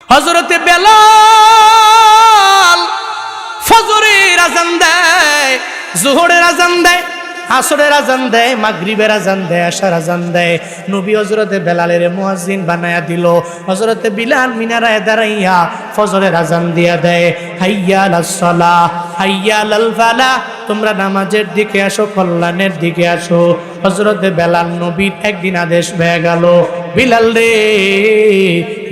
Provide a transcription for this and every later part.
হযরতে বেলাল ফজরের আযান দেয়, যোহরের আযান দেয়, আসরের আযান দেয়, মাগরিবের আযান দেয়, আশার আযান দেয়। নবী হযরতে বেলালের মুয়াজ্জিন বানায়া দিল। হযরতে বিলাল মিনারায় দাঁড়াইয়া ফজরের আযান দিয়া দেয়, হাইয়া আলাস সালাহ হাইয়া আলাল ফালাহ, তোমরা নামাজের দিকে আসো, কল্যাণের দিকে আসো। হযরতে বেলাল নবীর একদিন আদেশ হয়ে গেল, বিলাল রে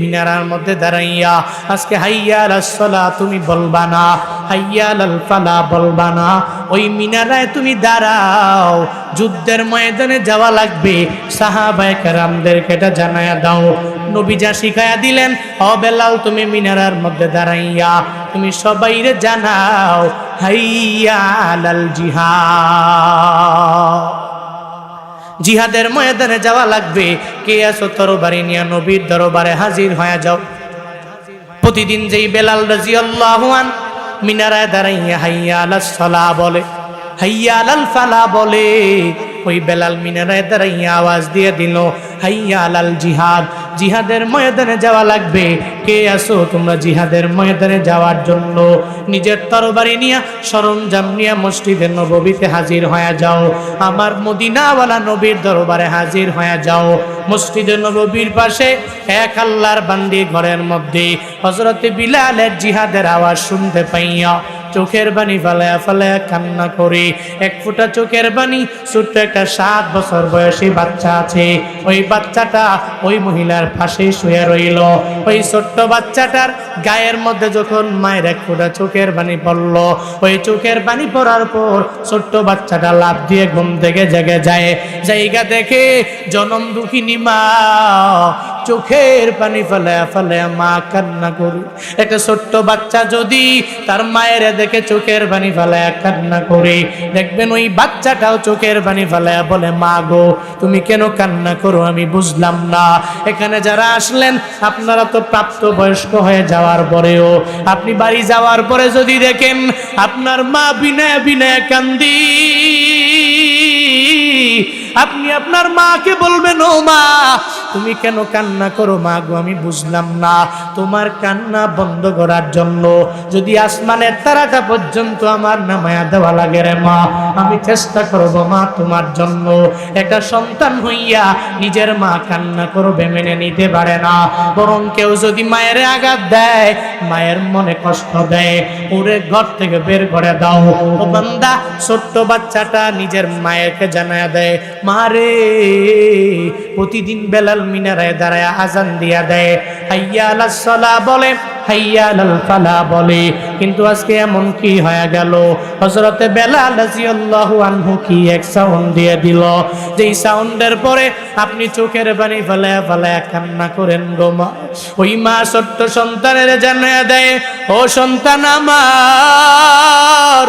মিনারার মধ্যে দাঁড়াইয়া আজকে হাইয়া আলাস সালাহ তুমি বলবা না, হাইয়া আলাল ফালাহ বলবা না, ওই মিনারায় তুমি দাঁড়াও, যুদ্ধের ময়দানে যাওয়া লাগবে, সাহাবায়ে কেরামদেরকে এটা জানায়া দাও। নবী যা শিখায়া দিলেন, ও বেলাল তুমি মিনারার মধ্যে দাঁড়াইয়া তুমি সবাইরে জানাও হাইয়া আলাল জিহাদ, জিহাদের ময়দানে যাওয়া লাগবে। কে আছো তরবারি নিয়ে নবীর দরবারে হাজির হয়ে যাও। প্রতিদিন যেই বেলাল রাদিয়াল্লাহু আন মিনারায় দাঁড়াইয়া হাইয়া আলাস সালাহ বলে, হাইয়া আলাল ফালাহ বলে, ওই বেলাল মিনারায় দাঁড়াইয়া আওয়াজ দিয়ে দিল হাইয়া আলাল জিহাদ, জিহাদের ময়দানে যাওয়া লাগবে। কে আসো তোমরা জিহাদের ময়দানে যাওয়ার জন্য? নিজের তরবারি নিয়ে সরঞ্জাম নিয়ে মসজিদে নববীতে হাজির হয়ে যাও, আমার মদিনাওয়ালা নবীর দরবারে হাজির হয়ে যাও। মসজিদে নববীর পাশে এক আল্লাহর বান্দি ঘরের মধ্যে হযরতে বিলালের জিহাদের আওয়াজ শুনতে পাইয়া চোখের বাণী ফালায়া ফালায়া কান্না করে, এক ফোঁটা চোখের বাণী, ছোট্ট একটা 7 বছর বয়সী বাচ্চা আছে, ওই বাচ্চাটা ওই মহিলার পাশে শুয়ে রইল। ওই ছোট্ট বাচ্চাটার গায়ের মধ্যে যখন মায়ের এক ফোঁটা চোখের বাণী পড়ল, ওই চোখের বাণী পড়ার পর ছোট্ট বাচ্চাটা লাফ দিয়ে ঘুম থেকে জেগে যায়। জায়গা দেখে জনম দুঃখিনী মা চোখের পানি ফেলায়া ফেলায়া মা কান্না করে। একটা ছোট্ট বাচ্চা যদি তার মায়ের দেখে চোখের পানি ফেলায়া কান্না করে, দেখবেন ওই বাচ্চাটাও চোখের পানি ফেলায়া বলে, মা গো তুমি কেন কান্না করো আমি বুঝলাম না। এখানে যারা আসলেন আপনারা তো প্রাপ্ত বয়স্ক হয়ে যাওয়ার পরেও আপনি বাড়ি যাওয়ার পরে যদি দেখেন আপনার মা বিনয় বিনয় কান্দি, আপনি আপনার মাকে বলবেন, ও মা তুমি কেন কান্না করো? মা গো আমি বুঝলাম না। তোমার কান্না বন্ধ করার জন্য যদি আসমানের তারাটা পর্যন্ত আমার নামায়া দেওয়া লাগে রে মা, আমি চেষ্টা করব মা তোমার জন্য। একটা সন্তান হইয়া নিজের মা কান্না করবে মেনে নিতে পারে না, বরং কেউ যদি মায়ের আঘাত দেয়, মায়ের মনে কষ্ট দেয়, ওরে ঘর থেকে বের করে দাও। ও বান্দা, ছোট্ট বাচ্চাটা নিজের মায়েরকে জানায়া দেয়, মা রে প্রতিদিন বেলাল মিনারায় দাঁড়ায় আজান দিয়া দেয়, হাইয়া আলাস সালাহ বলে, হাইয়া আলাল ফালাহ বলে। কিন্তু আজকে এমন কি হয়ে গেল? হযরতে বেলাল রাদিয়াল্লাহু আনহু কি এক সাউন্ড দিয়ে দিল, যেই সাউন্ডের পরে আপনি চোখের পানি ফেলায়া ফেলায়া কান্না করেন গো মা। ওই মা ছোট্ট সন্তানের জানায়া দেয়, ও সন্তান আমার,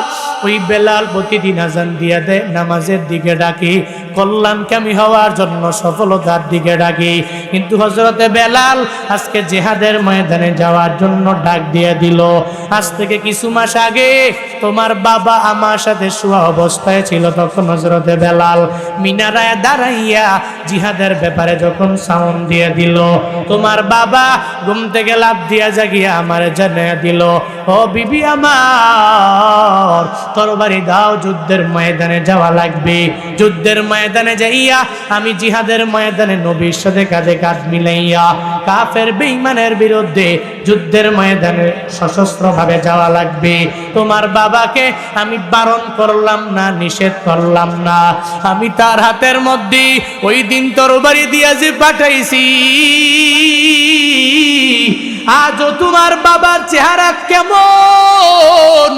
ওই বেলাল প্রতিদিন আজান দিয়া দেয়, নামাজের দিকে ডাকি, কল্যাণকামী হওয়ার জন্য, সফলতার দিকে ডাকি। কিন্তু হযরতে বেলাল আজকে জিহাদের ময়দানে যাওয়ার জন্য ডাক দিয়ে দিল। আজ থেকে কিছু মাস আগে তোমার বাবা আমার সাথে শোয়া অবস্থায় ছিল, তখন হযরতে বেলাল মিনারায় দাঁড়াইয়া জিহাদের ব্যাপারে যখন সাউন্ড দিয়ে দিল, তোমার বাবা ঘুম থেকে লাফ দিয়া জাগিয়া আমার জানিয়ে দিল, ও বিবি আমার তরবারি দাও, যুদ্ধের ময়দানে যাওয়া লাগবে। যুদ্ধের ময়দানে যাইয়া আমি জিহাদের ময়দানে নবীর সাথে কাঁধে কাঁধ মিলাইয়া কাফের বেঈমানের বিরুদ্ধে যুদ্ধের ময়দানে সশস্ত্রভাবে যাওয়া লাগবে। তোমার বাবাকে আমি বারণ করলাম না, নিষেধ করলাম না, আমি তার হাতের মধ্যে ওই দিন তরবারি দিয়া যে পাঠাইছি, আজও তোমার বাবার চেহারা কেমন,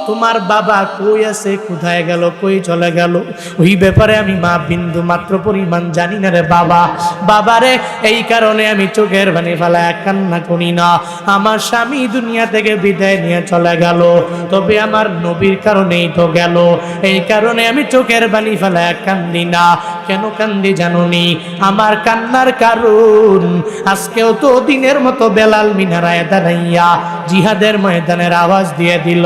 তোমার বাবা কই আছে, কোথায় গেল, কই চলে গেল, ওই ব্যাপারে আমি মা বিন্দু মাত্র পরিমাণ জানি না রে বাবা। বাবারে এই কারণে আমি চোখের পানি ফেলায় কান্না করি না। আমার স্বামী দুনিয়া থেকে বিদায় নিয়ে চলে গেল, তবে আমার নবীর কারণেই তো গেল, এই কারণে আমি চোখের পানি ফেলায় কান্দি না। কেন কান্দি জানুনি? আমার কান্নার কারণ আজকেও তো দিনের মতো বেলাল মিনারায় দাঁড়াইয়া জিহাদের ময়দানের আওয়াজ দিয়ে দিল,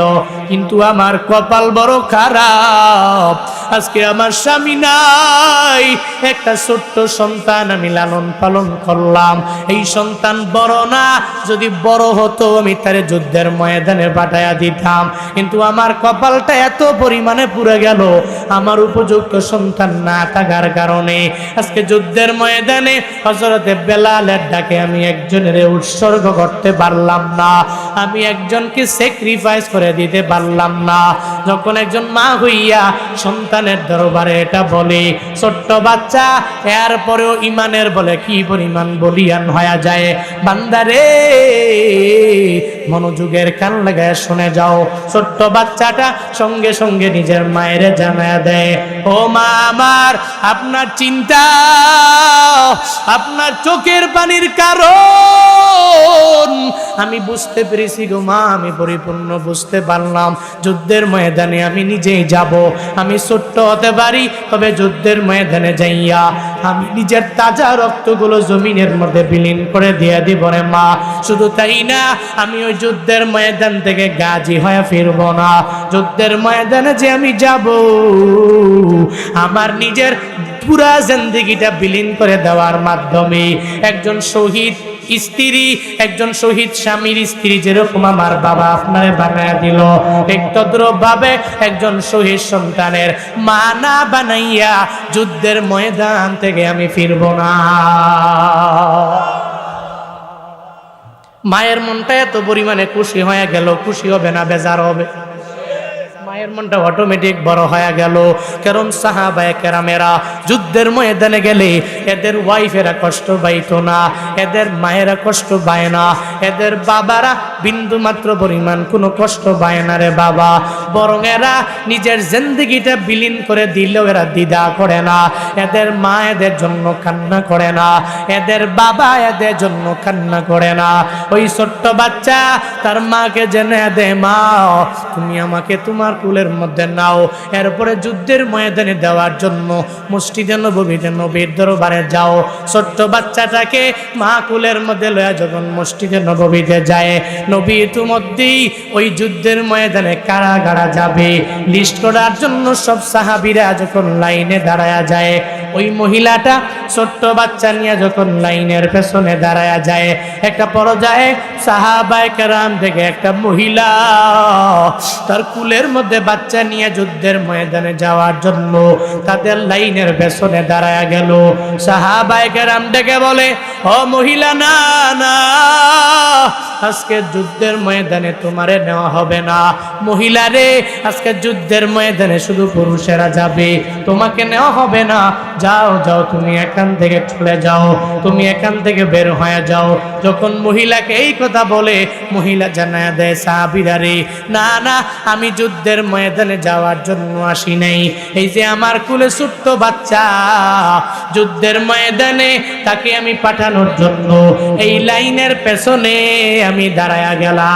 কিন্তু আমার কপাল বড় খারাপ, আজকে আমার স্বামী নাই, একটা ছোট্ট সন্তান আমি লালন পালন করলাম, এই সন্তান বড় না, যদি বড় হতো আমি তারে যুদ্ধের ময়দানে পাঠাইয়া দিতাম, কিন্তু আমার কপালটা এত পরিমাণে পুড়ে গেল, আমার উপযুক্ত সন্তান না থাকার কারণে আজকে যুদ্ধের ময়দানে হযরতে বেলালের ডাকে আমি একজনের উৎসর্গ করতে পারলাম না, আমি একজনকে স্যাক্রিফাইস করে দিতে পারলাম না। যখন একজন মা হইয়া সন্তানের দরবারে এটা বলে, ছোট্ট বাচ্চা এরপরেও ইমানের বলে কি পরিমাণ বলিয়ান হয়ে যায়। বান্দারে মনোযোগের কান লাগায় শুনে যাও, ছোট্ট বাচ্চাটা সঙ্গে সঙ্গে নিজের মায়ের জানায়া দেয়, ও মা আমার, আপনার চিন্তা, আপনার চোখের পানির কারণ আমি বুঝতে পেরেছি গো মা, আমি পরিপূর্ণ বুঝতে পারলাম। যুদ্ধের ময়দানে আমি নিজেই যাব, আমি ছোট্ট হতে পারি, তবে যুদ্ধের ময়দানে যাইয়া আমি নিজের তাজা রক্তগুলো জমিনের মধ্যে বিলীন করে দিয়ে দিব রে মা। শুধু তাই না, আমি ওই যুদ্ধের ময়দান থেকে গাজী হয়ে ফিরবো না, যুদ্ধের ময়দানে যে আমি যাব আমার নিজের পুরা জিন্দেগিটা বিলীন করে দেওয়ার মাধ্যমে একজন শহীদ স্ত্রী, একজন শহীদ স্বামীর স্ত্রী যেরকম আমার বাবা আপনারে বানায়া দিল, ঠিক তদ্রূপ ভাবে একজন শহীদ সন্তানের মা না বানাইয়া যুদ্ধের ময়দান থেকে আমি ফিরব না। মায়ের মনটা এত পরিমাণে খুশি হয়ে গেল, খুশি হবে না বেজার হবে? মায়ের মনটা অটোমেটিক বড় হয়ে গেল, কারণ সাহাবায়ে কেরামেরা যুদ্ধের ময়দানে গেলে এদের ওয়াইফেরা কষ্ট পাইতো না, এদের মায়েরা কষ্ট পায় না, এদের বাবারা বিন্দু মাত্র পরিমাণ কোনো কষ্ট পায় না রে বাবা, বরং এরা নিজের জিন্দেগিটা বিলীন করে দিলেও এরা দ্বিধা করে না, এদের মা এদের জন্য কান্না করে না, এদের বাবা এদের জন্য কান্না করে না। ওই ছোট্ট বাচ্চা তার মাকে জেনে দে, মা তুমি আমাকে তোমার কুলের মধ্যে নাও, এরপরে যুদ্ধের ময়দানে দেওয়ার জন্য মসজিদে নববীতে নবীর দরবারে যাও। ছোট্ট বাচ্চাটাকে মা কুলের মধ্যে লয়া যখন মসজিদে নববীতে যায়, নবী ইতিমধ্যেই ওই যুদ্ধের ময়দানে কারাগারা যাবে লিস্ট করার জন্য সব সাহাবীরা যখন লাইনে দাঁড়ায়া যায়, ওই মহিলাটা ছোট্ট বাচ্চা নিয়ে যখন লাইনের পেছনে দাঁড়ায়া যায়, একটা পর্যায়ে সাহাবায়ে কেরাম থেকে একটা মহিলা তার কুলের মধ্যে বাচ্চা নিয়ে যুদ্ধের ময়দানে যাওয়ার জন্য তাদের লাইনের পেছনে দাঁড়ায়া গেল। সাহাবায়ে কেরাম ডেকে বলে, ও মহিলা, না না, আজকে যুদ্ধের ময়দানে তোমারে নেওয়া হবে না, মহিলা রে, আজকে যুদ্ধের ময়দানে শুধু পুরুষেরা যাবে, তোমাকে নেওয়া হবে না, যাও যাও, তুমি এখান থেকে চলে যাও, তুমি এখান থেকে বের হয়ে যাও। যখন মহিলাকে এই কথা বলে, মহিলা জানায়া দেয় সাহাবীরা রে, না না, আমি যুদ্ধের ময়দানে যাওয়ার জন্য আসি নাই, এই যে আমার কুলে ছোট্ট বাচ্চা, যুদ্ধের ময়দানে তাকে আমি পাঠানোর জন্য এই লাইনের পেছনে আমি দাঁড়ায়া গেলাম।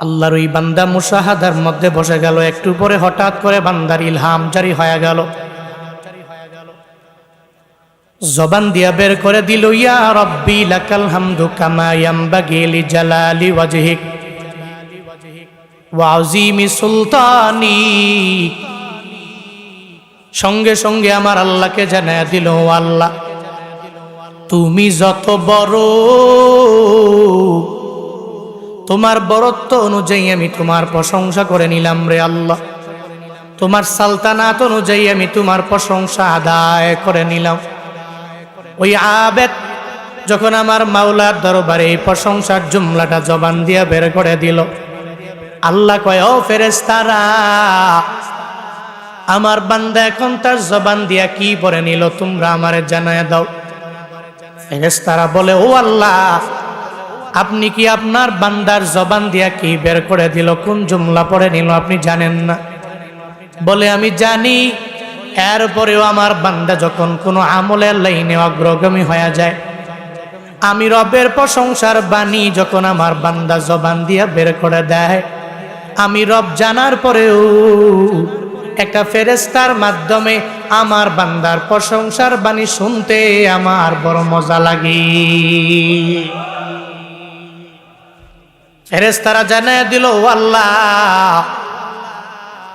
আল্লাহর ওই বান্দা মুশাহাদার মধ্যে বসে গেল, একটু পরে হঠাৎ করে বান্দার ইলহাম জারি হয়ে গেল, জবান দিয়া বের করে দিল, ইয়া রব্বি লাকাল হামদু কামা ইয়ামবাগি লিজালালি ওয়াজহিক ওয়া আযীমি সুলতানিক। সঙ্গে সঙ্গে আমার আল্লাহকে জানায়া দিল, ও আল্লাহ, তুমি যত বড়, তোমার বড়ত্ব অনুযায়ী আমি তোমার প্রশংসা করে নিলাম রে আল্লাহ, তোমার সালতানাত অনুযায়ী আমি তোমার প্রশংসা আদায় করে নিলাম। ওই আবেদ যখন আমার মাওলার দরবারে এই প্রশংসার জুমলাটা জবান দিয়া বের করে দিল, আল্লাহ কয়, ও ফেরেশতারা, আমার বান্দা এখন তার জবান দিয়া কি পড়ে নিল তোমরা আমারে জানায়া দাও। ফেরেশতারা বলে, ও আল্লাহ, আপনি কি আপনার বান্দার জবান দিয়া কি বের করে দিল, কোন জুমলা পড়ে নিল আপনি জানেন না? বলে, আমি জানি, এরপরেও আমার বান্দা যখন কোনো আমলের লাইনে অগ্রগামী হয়ে যায়, আমি রবের প্রশংসার বাণী যখন আমার বান্দা জবান দিয়া বের করে দেয়, আমি রব জানার পরেও একটা ফেরেশতার মাধ্যমে আমার বান্দার প্রশংসার বাণী শুনতে আমার বড় মজা লাগে। ফেরেশতারা জানায় দিল, আল্লাহ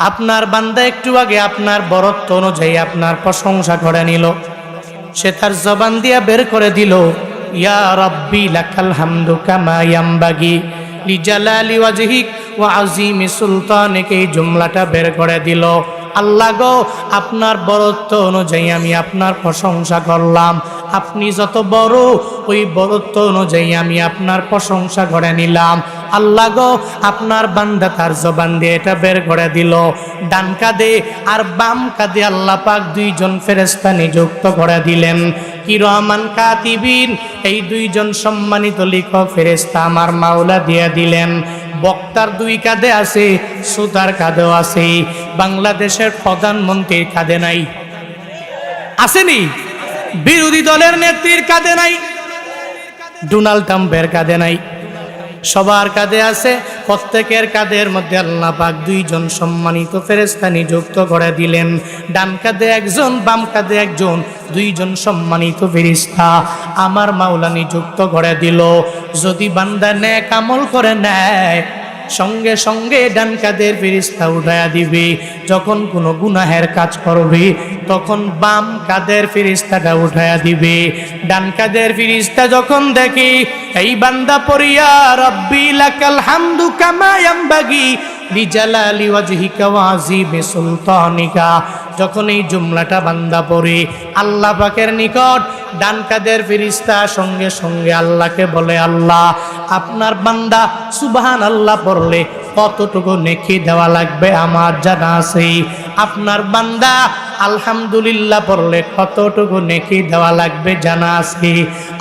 আপনার বান্দা একটু আগে আপনার বরত্ব অনুযায়ী আপনার প্রশংসা করে নিল। সে তার জবান দিয়া বের করে দিল, ইয়া রাব্বি লাকাল হামদু কামা ইয়ামবাগি লিজালালি ওয়াজহিক ওয়া আযীমি সুলতানিক। এই জুমলাটা বের করে দিল, আল্লাহ গো আপনার বরত্ব অনুযায়ী আমি আপনার প্রশংসা করলাম, আপনি যত বড় ওই বরত্ব অনুযায়ী আমি আপনার প্রশংসা করে নিলাম। আল্লাহ গো আপনার বান্দা তার জবান দিয়ে এটা বের করে দিল। ডান কাঁধে আর বাম কাঁধে আল্লাহ পাক দুইজন ফেরেশতা নিযুক্ত করে দিলেন, কিরামান কাতিবিন। এই দুইজন সম্মানিত লেখক ফেরেশতা আমার মাওলা দিয়ে দিলেন। বক্তার দুই কাঁধে আছে, শ্রোতার কাঁধেও আছে। বাংলাদেশের প্রধানমন্ত্রীর কাঁধে নাই, আসেনি? বিরোধী দলের নেত্রীর কাঁধে নাই, ডোনাল্ড ট্রাম্পের কাঁধে নাই, সবার কাঁধে আছে। প্রত্যেকের কাঁধের মধ্যে আল্লাহ পাক দুইজন সম্মানিত ফেরেশতা নিযুক্ত করে দিলেন। ডান কাঁধে একজন, বাম কাঁধে একজন, দুইজন সম্মানিত ফেরেশতা আমার মাওলা নিযুক্ত করে দিল। যদি বান্দা নেক আমল করে নেয়, সঙ্গে সঙ্গে ডান কাঁধের ফেরেশতা উঠায়া দিবে। যখন কোনো গুনাহের কাজ করবে তখন বাম কাঁধের ফেরেশতাটা উঠায়া দিবে। ডান কাঁধের ফেরেশতা যখন দেখে এই বান্দা পড়িয়া রব্বি লাকাল হামদু কামা ইয়ামবাগি লিজালালি ওয়াজহিকা ওয়া আযীমি সুলতানিকা, যখন এই জুমলাটা বান্দা পড়ে আল্লাহ পাকের নিকট ডান কাঁধের ফেরেশতা সঙ্গে সঙ্গে আল্লাহকে বলে, আল্লাহ আপনার বান্দা সুবহানাল্লাহ পড়লে কতটুকু নেকি দেওয়া লাগবে আমার জানা আছে। আপনার বান্দা আলহামদুলিল্লাহ পড়লে কতটুকু নেকি দেওয়া লাগবে জানা আছে।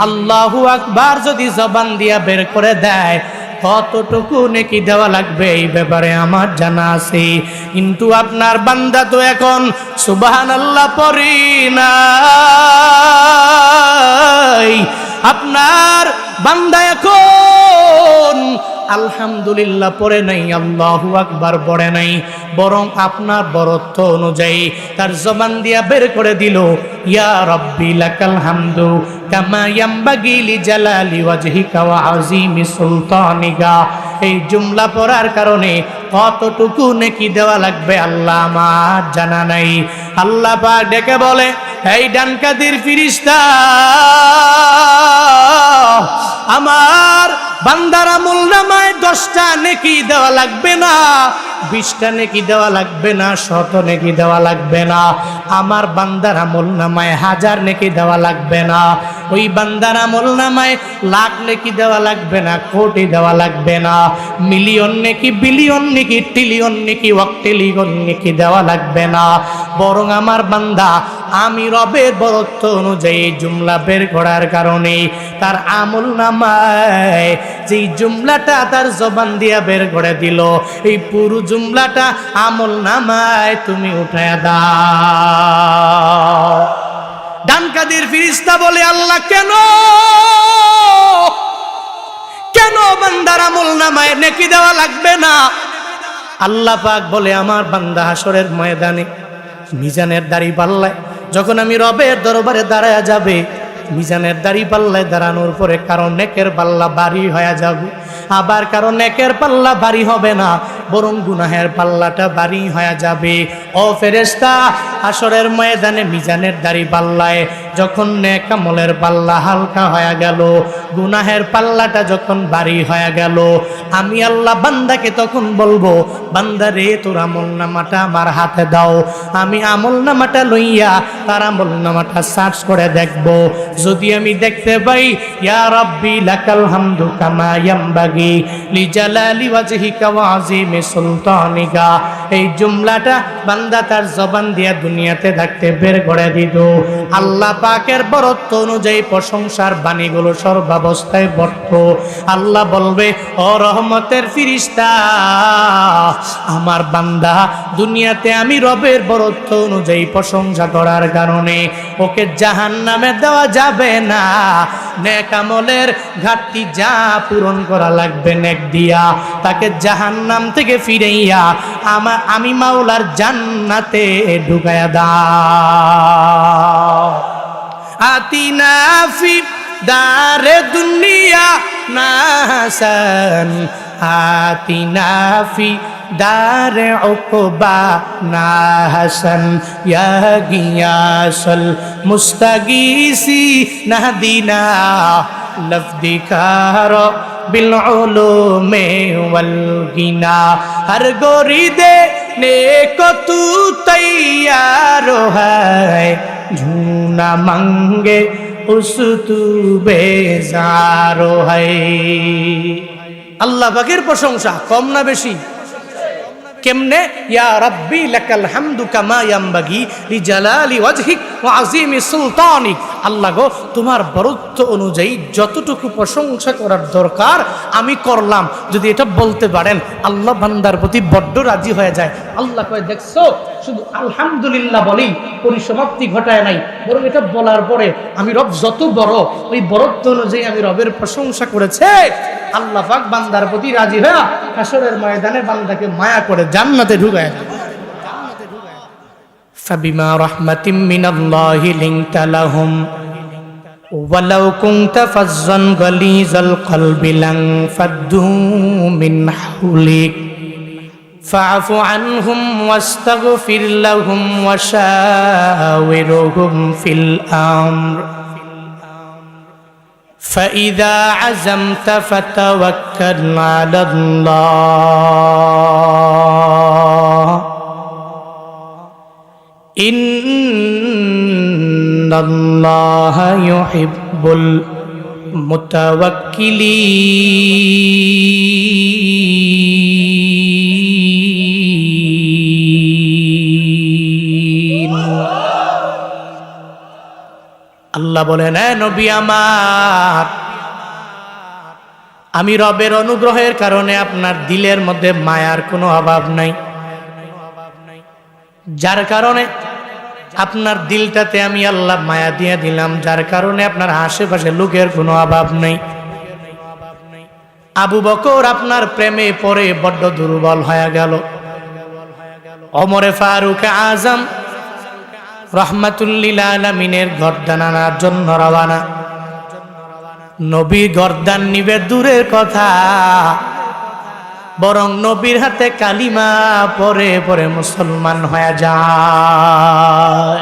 আল্লাহু আকবার যদি জবান দিয়া বের করে দেয় কতটুকু নেকি দেওয়া লাগবে এই ব্যাপারে আমার জানা আছে। কিন্তু আপনার বান্দা তো এখন সুবহানাল্লাহ পড়ি নাই, আপনার বান্দা এখন আলহামদুলিল্লাহ পড়ে নাই, আল্লাহু আকবার পড়ে নাই, বরং আপনার বরত্ব অনুযায়ী তার জবান দিয়া বের করে দিল, ইয়া রাব্বি লাকাল হামদু কামা ইয়ামবাগি লিজালালি ওয়াজহিকা ওয়া আযীমি সুলতানিকা। এই জুমলা পড়ার কারণে কতটুকু নেকি দেওয়া লাগবে আল্লাহ আমার জানা নাই। আল্লাহ পাক ডেকে বলে, এই ডান কাঁধের ফেরেশতা আমার বান্দার আমলনামায় 10টা নেকি দেওয়া লাগবে না, 20টা নেকি দেওয়া লাগবে না, 100 নেকি দেওয়া লাগবে না। আমার বান্দার আমলনামায় 1000 নেকি দেওয়া লাগবে না, ওই বান্দার আমলনামায় লাখ নেকি দেওয়া লাগবে না, কোটি দেওয়া লাগবে না, মিলিয়ন নেকি, বিলিয়ন নেকি, ট্রিলিয়ন নেকি, অক্টিলিয়ন নেকি দেওয়া লাগবে না। বরং আমার বান্দা আমি রবের বরত্ব অনুযায়ী জুমলা বের করার কারণে তার আমলনামায় যেই জুমলাটা তার জবান দিয়া বের করে দিল, এই পুরো জুমলাটা আমলনামায় তুমি উঠায়া দাও। ডান কাঁধের ফেরেশতা বলে, আল্লাহ কেন কেন বান্দার আমলনামায় নেকি দেওয়া লাগবে না? আল্লাহ পাক বলে, আমার বান্দা হাসরের ময়দানে মিজানের দাড়ি পাল্লায় যখন আমি রবের দরবারে দাঁড়ায়া যাবে, মিজানের দাড়ি পাল্লায় দাঁড়ানোর পরে কারণ নেকের পাল্লা ভারী হয়ে যাবে, আবার কারণ নেকের পাল্লা ভারী হবে না, বরং গুনাহের পাল্লাটা ভারী হয়ে যাবে। ও ফেরেশতা, হাসরের ময়দানে মিজানের দাড়ি পাল্লায় যখন নেক আমলের পাল্লা হালকা হয়ে গেল, গুনাহের পাল্লাটা যখন ভারী হয়ে গেল, আমি আল্লাহ বান্দাকে তখন বলবো, বান্দা রে তোর আমলনামাটা আমার হাতে দাও। আমি আমলনামাটা লইয়া তার আমলনামাটা সার্চ করে দেখব। যদি আমি দেখতে পাই ইয়া রাব্বি লাকাল হামদু কামা ইয়ামবাগি লিজালালি ওয়াজহিকা ওয়া আযীমি সুলতানিকা, এই জুমলাটা বান্দা তার জবান দিয়া দুনিয়াতে থাকতে বের করে দিত, আল্লাহ পাকের বরত্ব অনুযায়ী প্রশংসার বাণীগুলো সর্বাবস্থায় বর্ত। আল্লাহ বলবে, ও রহমতের ফেরেশতা, আমার বান্দা দুনিয়াতে আমি রবের বরত্ব অনুযায়ী প্রশংসা করার কারণে ওকে জাহান্নামে দেওয়া যাবে না, নেক আমলের ঘাটতি যা পূরণ করা লাগবে নেক দিয়া তাকে জাহান্নাম থেকে ফিরাইয়া আমি মাওলার জান্নাতে ঢুকায়া দাও। আতিনা ফি দারে দুনিয়া নাসান আতিনা ফি দারে উকবা না হাসান ইয়া গিয়াসুল মুস্তাগীসি নাহদিনা লফদিকার বিল উলুমে ওয়াল গিনা হর গরিদে নেকো তু তৈয়ার है झूना मंगे उस तू बेजारो है। আল্লাহ পাকের প্রশংসা কম না বেশি? কেমনে? ইয়া রাব্বি লাকাল হামদু কামা ইয়ামবাগি লিজালালি ওয়াজহিক ওয়া আযীমি সুলতানিক। আল্লাহ গো, তোমার বরত্ব অনুযায়ী যতটুকু প্রশংসা করার দরকার আমি করলাম। যদি এটা বলতে পারেন আল্লাহ বান্দার প্রতি বড্ড রাজি হয়ে যায়। আল্লাহ কয়, দেখছো শুধু আলহামদুলিল্লাহ বলেই পরিসমাপ্তি ঘটায় নাই, বরং এটা বলার পরে আমি রব যত বড়, ওই বরত্ব অনুযায়ী আমি রবের প্রশংসা করেছে। আল্লাহ পাক বান্দার প্রতি রাজি হয়ে হাসরের ময়দানে বান্দাকে মায়া করে জান্নাতে ঢুকায় দেয়। ফাবিমা রাহমাতিম মিনাল্লাহি লিনতা লাহুম ওয়ালাউ কুনতা ফাজ্জান গালিজাল কলবি লানফাদ্দু মিন হাওলিক ফাআফু আনহুম ওয়াস্তাগফির লাহুম ওয়াশাওিরহুম ফিল আমর فإذا عزمت فتوكل على الله إن الله يحب المتوكلين। আল্লাহ বলেন, এ নবী আমার, আমি রবের অনুগ্রহের কারণে আপনার দিলের মধ্যে মায়ার কোনো অভাব নাই, যার কারণে আপনার দিলটাতে আমি আল্লাহ মায়া দিয়ে দিলাম, যার কারণে আপনার আশেপাশে লোকের কোনো অভাব নাই। আবু বকর আপনার প্রেমে পড়ে বড্ড দুর্বল হয়ে গেল। ওমরে ফারুক আজম রহমাতুল লিল আলামিনের গর্দান আনার জন্য রওনা। নবী গর্দান নিবে দূরের কথা, বরং নবীর হাতে কালিমা পরে পরে মুসলমান হয়ে যায়।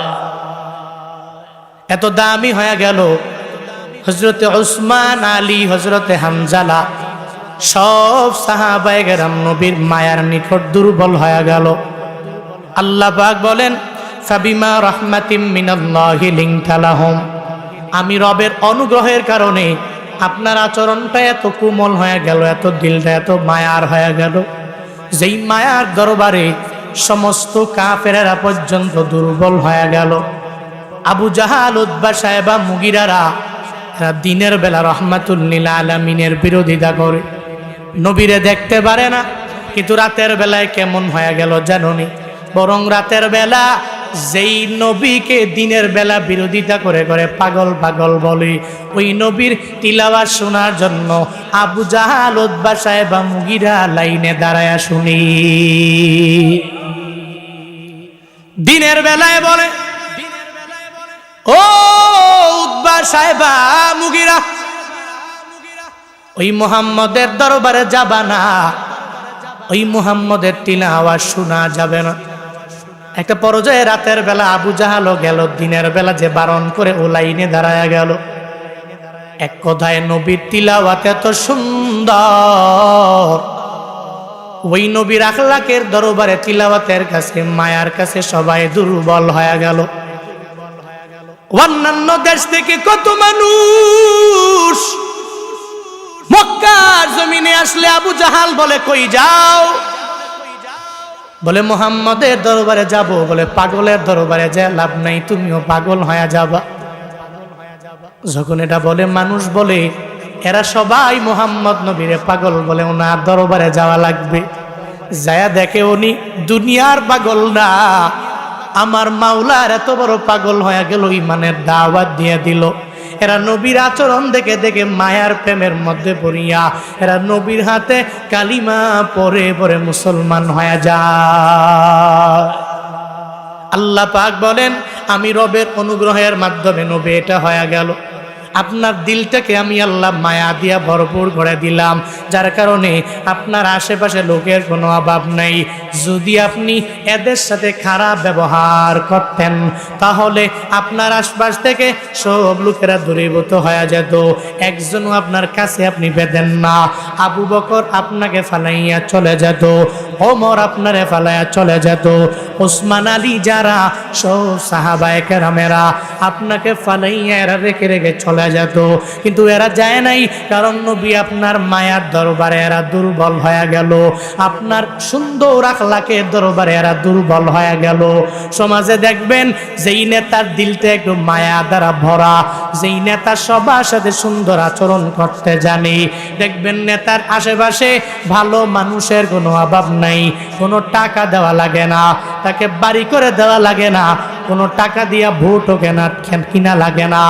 এত দামি হয়ে গেল। হযরতে উসমান, আলী, হযরতে হামজালা সব সাহাবায়ে কেরাম নবীর মায়ার নিকট দুর্বল হয়ে গেল। আল্লাহ পাক বলেন, ফাবিমা রাহমাতিম মিনাল্লাহি লিনতা লাহুম, আমি রবের অনুগ্রহের কারণে আপনার আচরণটা এত কোমল হয়ে গেল, এত দিলটা এত মায়ার হয়ে গেল, যেই মায়ার দরবারে সমস্ত কাফেরেরা পর্যন্ত দুর্বল হয়ে গেল। আবু জাহাল, উতবা, সায়বা, মুগিরারা এরা দিনের বেলা রহমাতুল লিল আলামিনের বিরোধিতা করে, নবীরে দেখতে পারে না। কিন্তু রাতের বেলায় কেমন হয়ে গেল জানোনি? বরং রাতের বেলা যেই নবীকে দিনের বেলা বিরোধিতা করে করে পাগল পাগল বলে, ওই নবীর তিলাওয়াত শোনার জন্য আবু জাহাল, উতবা, সায়বা, মুগিরা লাইনে দাঁড়ায়া শুনি। দিনের বেলায় বলে, ও উতবা, সায়বা, মুগিরা, ওই মুহাম্মদের দরবারে যাবা না, ওই মুহাম্মদের তিলাওয়াত শোনা যাবে না। একটা পর্যায়ে রাতের বেলা আবু জাহালও গেল, দিনের বেলা যে বারণ করে ও লাইনে দাঁড়ায়া গেল। এক কথায় নবীর তিলাওয়াত এত সুন্দর, ওই নবীর আখলাকের দরবারে তিলাওয়াতের কাছে, মায়ার কাছে সবাই দুর্বল হয়ে গেল। অন্যান্য দেশ থেকে কত মানুষ মক্কার জমিনে আসলে আবু জাহাল বলে, কই যাও? বলে মুহাম্মদের দরবারে যাব। বলে পাগলের দরবারে যায় লাভ নাই, তুমিও পাগল হয়ে যাবা। যখন এটা বলে মানুষ বলে এরা সবাই মুহাম্মদ নবীরে পাগল বলে, ওনার দরবারে যাওয়া লাগবে। যায়া দেখে উনি দুনিয়ার পাগল না, আমার মাওলার এত বড় পাগল হয়ে গেল, ইমানের দাওয়াত দিয়ে দিল। এরা নবীর আচরণ দেখে দেখে মায়ার প্রেমের মধ্যে পড়িয়া এরা নবীর হাতে কালিমা পরে পরে মুসলমান হয়ে যায়। আল্লাহ পাক বলেন, আমি রবের অনুগ্রহের মাধ্যমে নবী এটা হয়ে গেল। আপনার দিলটাকে আমি আল্লাহ মায়া দিয়া ভরপুর করে দিলাম, যার কারণে আপনার আশেপাশে লোকের কোনো অভাব নাই। যদি আপনি এদের সাথে খারাপ ব্যবহার করতেন তাহলে আপনার আশপাশ থেকে সব লোকেরা দূরীভূত হয়ে যেত, একজনও আপনার কাছে আপনি পেতেন না। আবু বকর আপনাকে ফালাইয়া চলে যেত, ওমর আপনারে ফালাইয়া চলে যেত, ওসমান আলী যারা সব সাহাবায়ে কেরামেরা আপনাকে ফালাইয়া এরা রেখে রেখে চলে যেত, কিন্তু এরা যায় নাই, কারণ নবী আপনার মায়ার দরবারে এরা দুর্বল হয়ে গেল, আপনার সুন্দর আখলাকের দরবারে এরা দুর্বল হয়ে গেল। সমাজে দেখবেন যেই নেতার দিলটা একটু মায়া দ্বারা ভরা, যেই নেতা সবার সাথে সুন্দর আচরণ করতে জানে, দেখবেন নেতার আশেপাশে ভালো মানুষের কোনো অভাব নাই, কোনো টাকা দেওয়া লাগে না, তাকে বাড়ি করে দেওয়া লাগে না, কোনো টাকা দিয়া ভোটও কিনা লাগে না।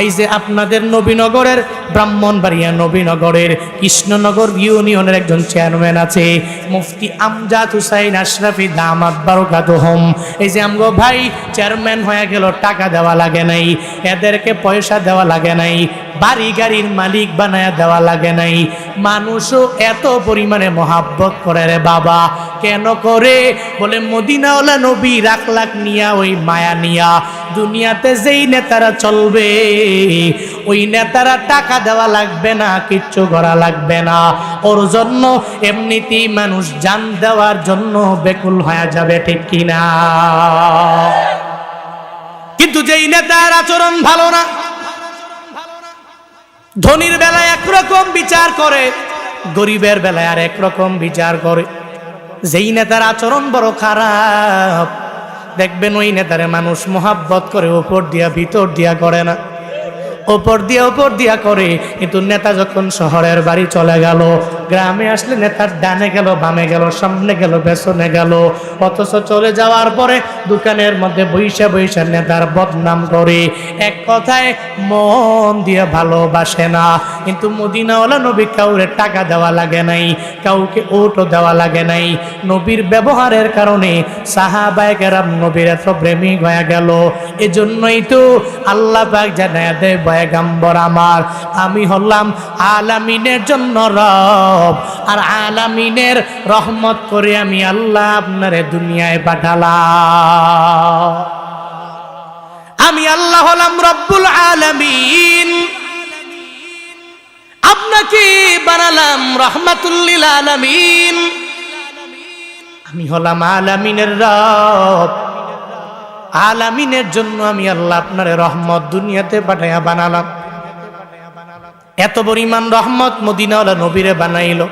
এই যে আপনাদের নবীনগরের ব্রাহ্মণবাড়িয়া নবীনগরের কৃষ্ণনগর ইউনিয়নের একজন চেয়ারম্যান আছে, মুফতি আমজাদ হুসাইন আশরাফি দামাত বারাকাতুহুম। এই যে আমগো ভাই চেয়ারম্যান হয়ে গেল, টাকা দেওয়া লাগে নাই, এদেরকে পয়সা দেওয়া লাগে নাই, বাড়ি গাড়ির মালিক বানায়া দেওয়া লাগে নাই। মানুষও এত পরিমাণে মহাব্বত করে রে বাবা, কেন করে? বলে মদিনাওয়ালা নবী আখলাক নিয়া, ওই মায়া নিয়া দুনিয়াতে যেই নেতারা চলবে, ওই নেতারা টাকা দেওয়া লাগবে না, কিচ্ছু করা লাগবে না, ওর জন্য এমনিতেই মানুষ জান দেওয়ার জন্য বেকুল হয়ে যাবে, ঠিক কিনা? কিন্তু যেই নেতার আচরণ ভালো না, ধনীর বেলায় একরকম বিচার করে, গরিবের বেলায় আর একরকম বিচার করে, যেই নেতার আচরণ বড় খারাপ, দেখবেন ওই নেতারে মানুষ মোহাব্বত করে, উপর দিয়া ভিতর দিয়া করে না, উপর দিয়া করে। কিন্তু নেতা যখন শহরের বাড়ি চলে গেল, গ্রামে আসলে নেতার ডানে গেল, বামে গেল, সামনে গেল, পেছনে গেল, অথচ চলে যাওয়ার পরে দোকানের মধ্যে বৈশা বৈশা নেতার বদনাম করে, এক কথায় মন দিয়ে ভালোবাসে না। কিন্তু মদিনাওয়ালা নবী কাউরে টাকা দেওয়া লাগে নাই, কাউকে ওটও দেওয়া লাগে নাই, নবীর ব্যবহারের কারণে সাহাবায়ে কেরাম নবীর এত প্রেমিক হয়ে গেল। এজন্যই তো আল্লাহ পাক জানায়া দেয়, পয়গম্বর আমার, আমি হলাম আলামিনের জন্য রব, আর আলামিনের রহমত করে আমি আল্লাহ আপনারে দুনিয়ায় পাঠালাম। আমি আল্লাহ হলাম রব্বুল আলামিন, আপনাকে বানালাম রহমাতুল লিল আলামিন। আমি হলাম আলামিনের রব, আলামিনের জন্য আমি আল্লাহ আপনারে রহমত দুনিয়াতে পাঠাইয়া বানালাম। এত পরিমাণ রহমত মদিনাওয়ালা নবীরে বানাইলো,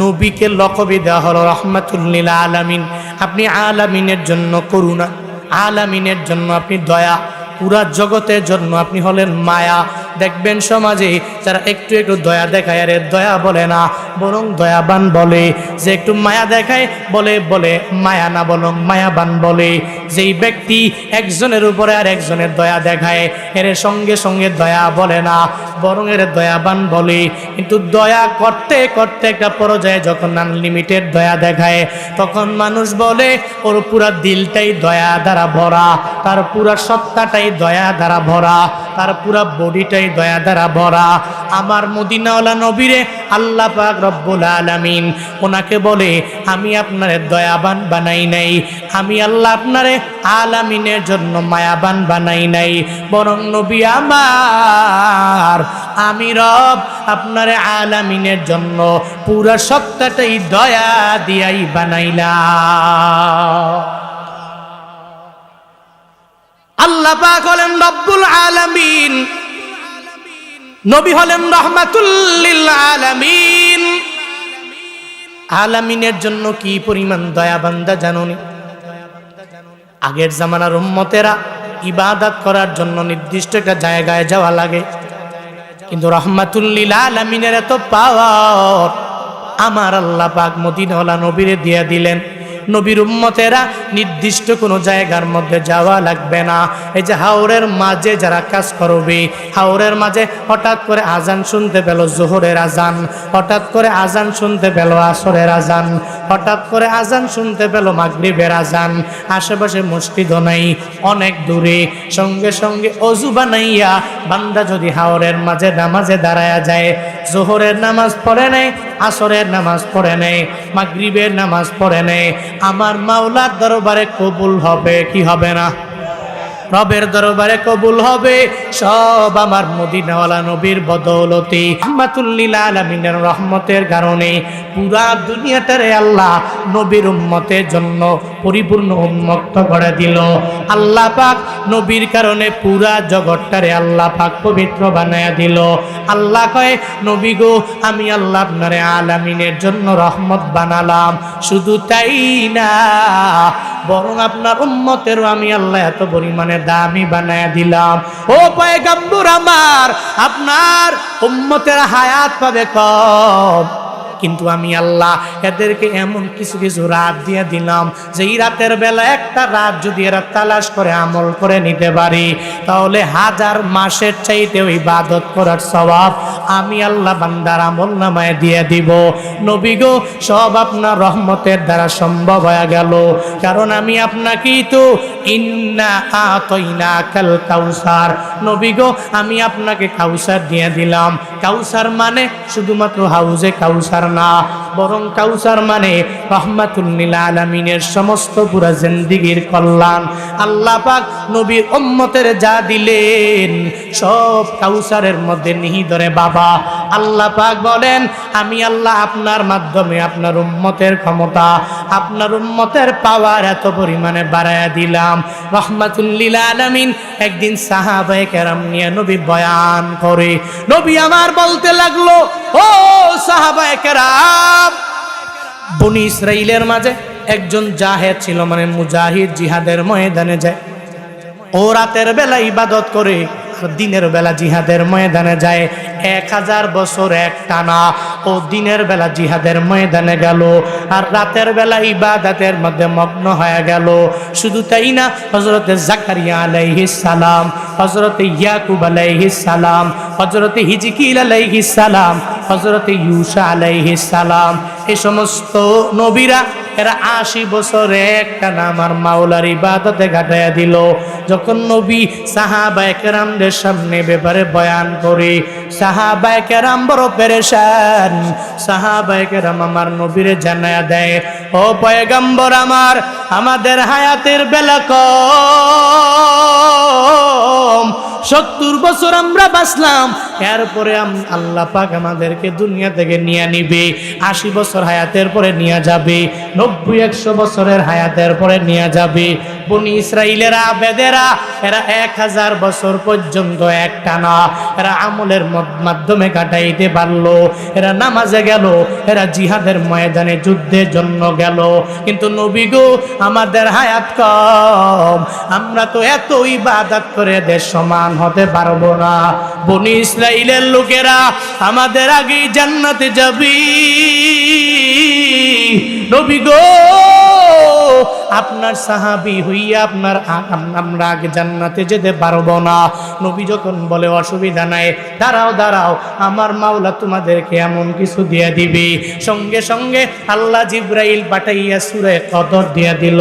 নবীকে লকবে দেওয়া হলো রহমাতুল লিল আলামিন। আপনি আলামিনের জন্য করুণা, আলামিনের জন্য আপনি দয়া, পুরা জগতের জন্য আপনি হলেন মায়া। দেখবেন সমাজে যারা একটু একটু দয়া দেখায়, আরে দয়া বলে না, বরং দয়াবান বলে। যে একটু মায়া দেখায় বলে মায়া না, বরং মায়াবান বলে। যেই ব্যক্তি একজনের উপরে আর একজনের দয়া দেখায়, এর সঙ্গে সঙ্গে দয়া বলে না, বরং এর দয়াবান বলে। কিন্তু দয়া করতে করতে একটা পর্যায়ে যখন আনলিমিটেড দয়া দেখায়, তখন মানুষ বলে ওর পুরা দিলটাই দয়া দ্বারা ভরা, তার পুরা সত্তাটাই দয়া দ্বারা ভরা, তার পুরা বডিটাই দয়া দ্বারা ভরা। আমার মদিনাওয়ালা নবীরে আল্লাহ পাক রব্বুল আলামিন ওনাকে বলে, আমি আপনারে দয়াবান বানাই নাই, আমি আল্লাহ আপনারে আলামিনের জন্য মায়াবান বানাই নাই, বরং নবী আমার, আমি রব আপনারে আলামিনের জন্য পুরা সত্তাটাই দয়া দিয়াই বানাইলাম। আল্লাহ পাক হলেন রব্বুল আলামিন, নবী হলেন রাহমাতুল লিল আলামিন। আলামিনের জন্য কি পরিমাণ দয়া বান্দা জানোনি? আগের জামানার উম্মতেরা ইবাদত করার জন্য নির্দিষ্ট একটা জায়গায় যাওয়া লাগে, কিন্তু রাহমাতুল লিল আলামিনের এত পাওয়ার আমার আল্লাহ পাক মদিনাওয়ালা নবীরে দিয়ে দিলেন। নবীর উম্মতেরা নির্দিষ্ট কোনো জায়গার মধ্যে যাওয়া লাগবে না। এই যে হাওরের মাঝে যারা কাজ করবে, হাওরের মাঝে হঠাৎ করে আজান শুনতে পেল জোহরের আজান, হঠাৎ করে আজান শুনতে পেল আসরের আজান, হঠাৎ করে আজান শুনতে পেল মাগরিবের আজান, আশেপাশে মসজিদও নাই, অনেক দূরে, সঙ্গে সঙ্গে অজু বানাইয়া বান্দা যদি হাওরের মাঝে নামাজে দাঁড়ায়া যায়, জোহরের নামাজ পড়ে নেয়, আসরের নামাজ পড়ে নেয়, মাগরিবের নামাজ পড়ে নেয়, আমার মাওলার দরবারে কবুল হবে কি হবে না? রবের দরবারে কবুল হবে। সব আমার মদিনাওয়ালা নবীর বদৌলতে, রাহমাতুল লিল আলামিনের রহমতের কারণে পুরা দুনিয়াটারে আল্লাহ নবীর উম্মতের জন্য পরিপূর্ণ উন্মুক্ত করে দিল। আল্লাহ পাক নবীর কারণে পুরা জগৎটারে আল্লাহ পাক পবিত্র বানায়া দিল। আল্লাহ কয়, নবী গো, আমি আল্লাহ আপনারে আলামিনের জন্য রহমত বানালাম। শুধু তাই না, বরং আপনার উম্মতেরও আমি আল্লাহ এত পরিমাণে দামি বানায়া দিলাম। ও পয়গম্বর আমার, আপনার উম্মতের হায়াত পাবে কম, কিন্তু আমি আল্লাহ এদেরকে এমন কিছু কিছু রাত দিয়ে দিলাম, যে এই রাতের বেলা একটা রাত যদি এরা তালাশ করে আমল করে নিতে পারি, তাহলে 1000 মাসের চাইতেও ইবাদত করার সওয়াব আমি আল্লাহ বান্দার আমল নামায় দিয়ে দিব। নবী গো, সব আপনার রহমতের দ্বারা সম্ভব হয়ে গেল, কারণ আমি আপনাকেই তো ইন্না আতাইনাকাল কাউসার, নবী গো, আমি আপনাকে কাউসার দিয়ে দিলাম। কাউসার মানে শুধুমাত্র হাউজে কাউসার না, বরং কাউসার মানে রাহমাতুল লিল আলামিনের সমস্ত পুরা জিন্দেগীর কল্যাণ। আল্লাহ পাক নবীর উম্মতের যা দিলেন সব কাউসারের মধ্যে নিহিতরে বাবা। আল্লাহ পাক বলেন, আমি আল্লাহ আপনার মাধ্যমে আপনার উম্মতের ক্ষমতা, আপনার উম্মতের পাওয়ার এত পরিমাণে বাড়ায়া দিলাম। রাহমাতুল লিল আলামিন একদিন সাহাবায়ে কেরাম নিয়ে নবী বয়ান করে, নবী আমার বলতে লাগলো, ও সাহাবায়ে কেরাম, বনি ইসরাইলের মাঝে একজন জাহেদ ছিল, মানে মুজাহিদ, জিহাদের ময়দানে যায়। ও রাতের বেলা ইবাদত করে আর দিনের বেলা জিহাদের ময়দানে যায়। 1000 বছর এক টানা ও দিনের বেলা জিহাদের ময়দানে গেল আর রাতের বেলা ইবাদতের মধ্যে মগ্ন হয়ে গেল। শুধু তাই না, হযরতে জাকারিয়া আলাইহিস সালাম, হযরতে ইয়াকুব আলাইহিস সালাম, হযরতে হিজকিল আলাইহিস সালাম, হযরতে ইউসা আলাইহিস সালাম, এই সমস্ত নবীরা এরা 80 বছর একটানা আমার মাওলার ইবাদতে কাটাইয়া দিল। যখন নবী সাহাবায়ে কেরামদের সামনে ব্যাপারে বয়ান করে, সাহাবায়ে কেরাম বড় পেরেশান। সাহাবায়ে কেরাম আমার নবীরে জানায়া দেয়, ও পয়গম্বর আমার, আমাদের হায়াতের বেলা কম, 70 বছর আমরা বাঁচলাম, এরপরে আল্লাহ পাক আমাদেরকে দুনিয়া থেকে নিয়ে নিবে। 80 বছর হায়াতের পরে নিয়ে যাবে, 90-100 বছরের হায়াতের পরে নিয়ে যাবে। বনি ইসরাইলেরা, বেদেরা, এরা 1000 বছর পর্যন্ত একটানা এরা আমলের মাধ্যমে কাটাইতে পারলো। এরা নামাজে গেল, এরা জিহাদের ময়দানে যুদ্ধের জন্য গেল, কিন্তু নবী গো, আমাদের হায়াত কম, আমরা তো এত ইবাদত করে এদের সমান হতে পারবো না। বনি ইসরাইলের লোকেরা আমাদের আগেই জান্নাতে যাবে। নবী গো, আপনার সাহাবী হইয়া আমরা আগে জান্নাতে যেতে পারবো না। নবী যখন বলে, অসুবিধা নাই, দাঁড়াও দাঁড়াও, আমার মাওলা তোমাদেরকে এমন কিছু দিয়ে দিবে। সঙ্গে সঙ্গে আল্লাহ জিব্রাইল পাঠাইয়া সূরা কদর দিয়ে দিল।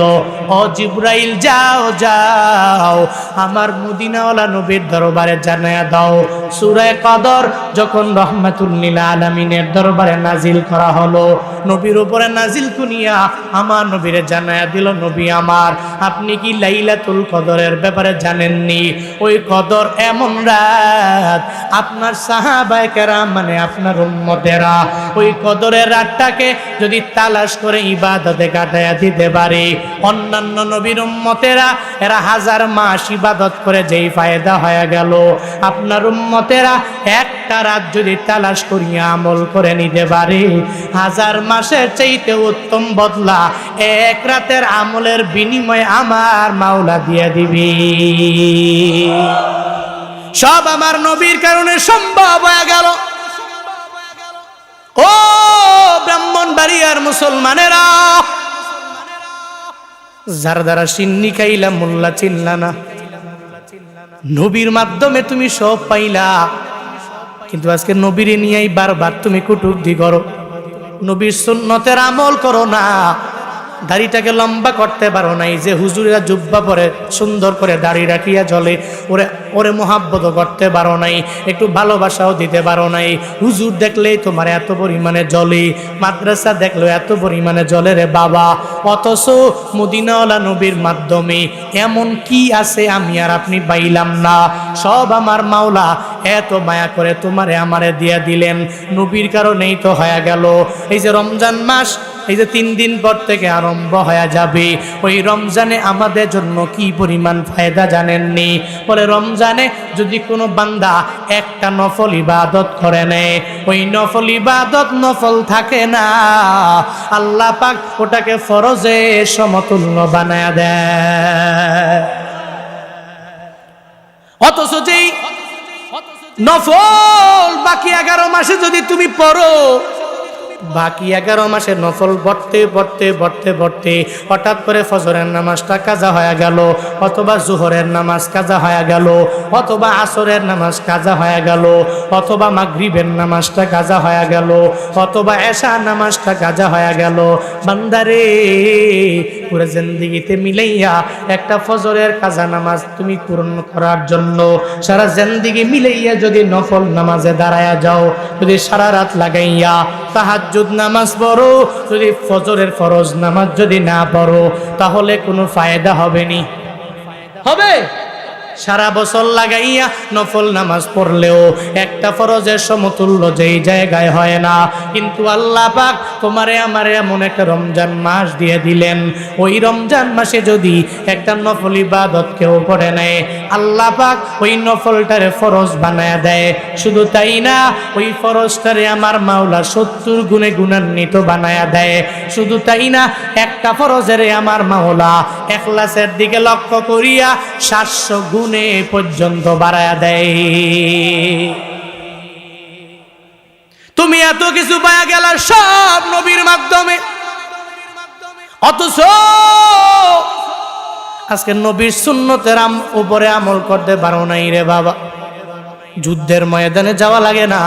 ও জিব্রাইল, যাও যাও, আমার মদিনাওয়ালা নবীর দরবারে জানায়া দাও, সূরা কদর যখন রাহমাতুল লিল আলামিনের দরবারে নাজিল করা হলো, নবীর উপরে নাজিল কুনিয়া আমার নবীরে জানায়া দিল, নবী আমার, আপনি কি লাইলাতুল কদরের ব্যাপারে জানেননি? ওই কদর এমন রাত, আপনার সাহাবায়ে কেরাম মানে আপনার উম্মতেরা ওই কদরের রাতটাকে যদি তালাশ করে ইবাদতে কাটায়া দিতে পারে, অন্যান্য নবীর উম্মতেরা এরা 1000 মাস ইবাদত করে যেই ফায়দা হয়ে গেল, আপনার উম্মতেরা একটা রাত যদি তালাশ করিয়া আমল করে নিতে পারে, 1000 মাসের চাইতে উত্তম বদলা এক রাতের আমলের বিনিময়ে আমার মাওলা দিয়ে দিবি। সব আমার নবীর কারণে সম্ভব হয়ে গেল। ও ব্রাহ্মণবাড়িয়ার মুসলমানেরা, যার দ্বারা সিন্নি খাইলা মোল্লা চিনলা না, নবীর মাধ্যমে তুমি সব পাইলা, কিন্তু আজকে নবীরে নিয়েই বারবার তুমি কটূক্তি করো, নবীর সুন্নতের আমল করো না, দাড়িটাকে লম্বা করতে পারো নাই, যে হুজুরেরা জুব্বা পরে সুন্দর করে দাড়ি রাখিয়া চলে ওরে ওরে মোহাব্বত করতে পারো নাই, একটু ভালোবাসাও দিতে পারো নাই। হুজুর দেখলেই তোমার এত পরিমাণে জ্বলে, মাদ্রাসা দেখলেও এত পরিমাণে জ্বলে রে বাবা। অথচ মদিনাওয়ালা নবীর মাধ্যমে এমন কি আছে আমি আর আপনি পাইলাম না? সব আমার মাওলা এত মায়া করে তোমারে আমারে দিয়া দিলেন, নবীর কারণেই তো হয়ে গেল। এই যে রমজান মাস, এই যে 3 দিন পর থেকে আরম্ভ হয়ে যাবে, ওই রমজানে আমাদের জন্য কি পরিমাণ ফায়দা জানেননি? বলে রমজানে যদি কোনো বান্দা একটা নফল ইবাদত করে নেয়, ওই নফল ইবাদত নফল থাকে না, আল্লাহ পাক ওটাকে ফরজে সমতুল্য বানায় দেয়। অথচ যেই নফল বাকি 11 মাসে যদি তুমি পড়ো, বাকি 11 মাসে নফল পড়তে পড়তে পড়তে পড়তে হঠাৎ করে ফজরের নামাজটা কাজা হয়ে গেল, অথবা জোহরের নামাজ কাজা হয়ে গেল, অথবা আসরের নামাজ কাজা হয়ে গেল, অথবা মাগরিবের নামাজটা কাজা হয়ে গেল, অথবা এশা নামাজটা কাজা হয়ে গেল। বান্দারে পুরো জিন্দেগিতে মিলাইয়া একটা ফজরের কাজা নামাজ তুমি পূরণ করার জন্য সারা জিন্দেগি মিলাইয়া যদি নফল নামাজে দাঁড়ায়া যাও, যদি সারা রাত লাগাইয়া তাহাজ্জুদ নামাজ পড়ো, যদি ফজরের ফরজ নামাজ যদি না পড়ো, তাহলে কোনো ফায়দা হবে নি? হবে? সারা বছর লাগাইয়া নফল নামাজ পড়লেও একটা ফরজের সমতুল্য যেই জায়গায় হয় না। কিন্তু আল্লাহ পাক তোমারে আমারে এমন একটা রমজান মাস দিয়ে দিলেন, ওই রমজান মাসে যদি একটা নফল ইবাদত কেউ করে নেয়, আল্লাহ পাক ওই নফলটারে ফরজ বানায়া দেয়। শুধু তাই না, ওই ফরজটারে আমার মাওলা 70 গুণে গুণান্বিত বানায়া দেয়। শুধু তাই না, একটা ফরজের আমার মাওলা ইখলাসের দিকে লক্ষ্য করিয়া 700 গুণ পর্যন্ত বাড়ায়া দেয়। তুমি এত কিছু পায়া গেল সব নবীর মাধ্যমে, অথচ আজকে নবীর সুন্নতের উপরে আমল করতে পারো নাই রে বাবা। যুদ্ধের ময়দানে যাওয়া লাগে না,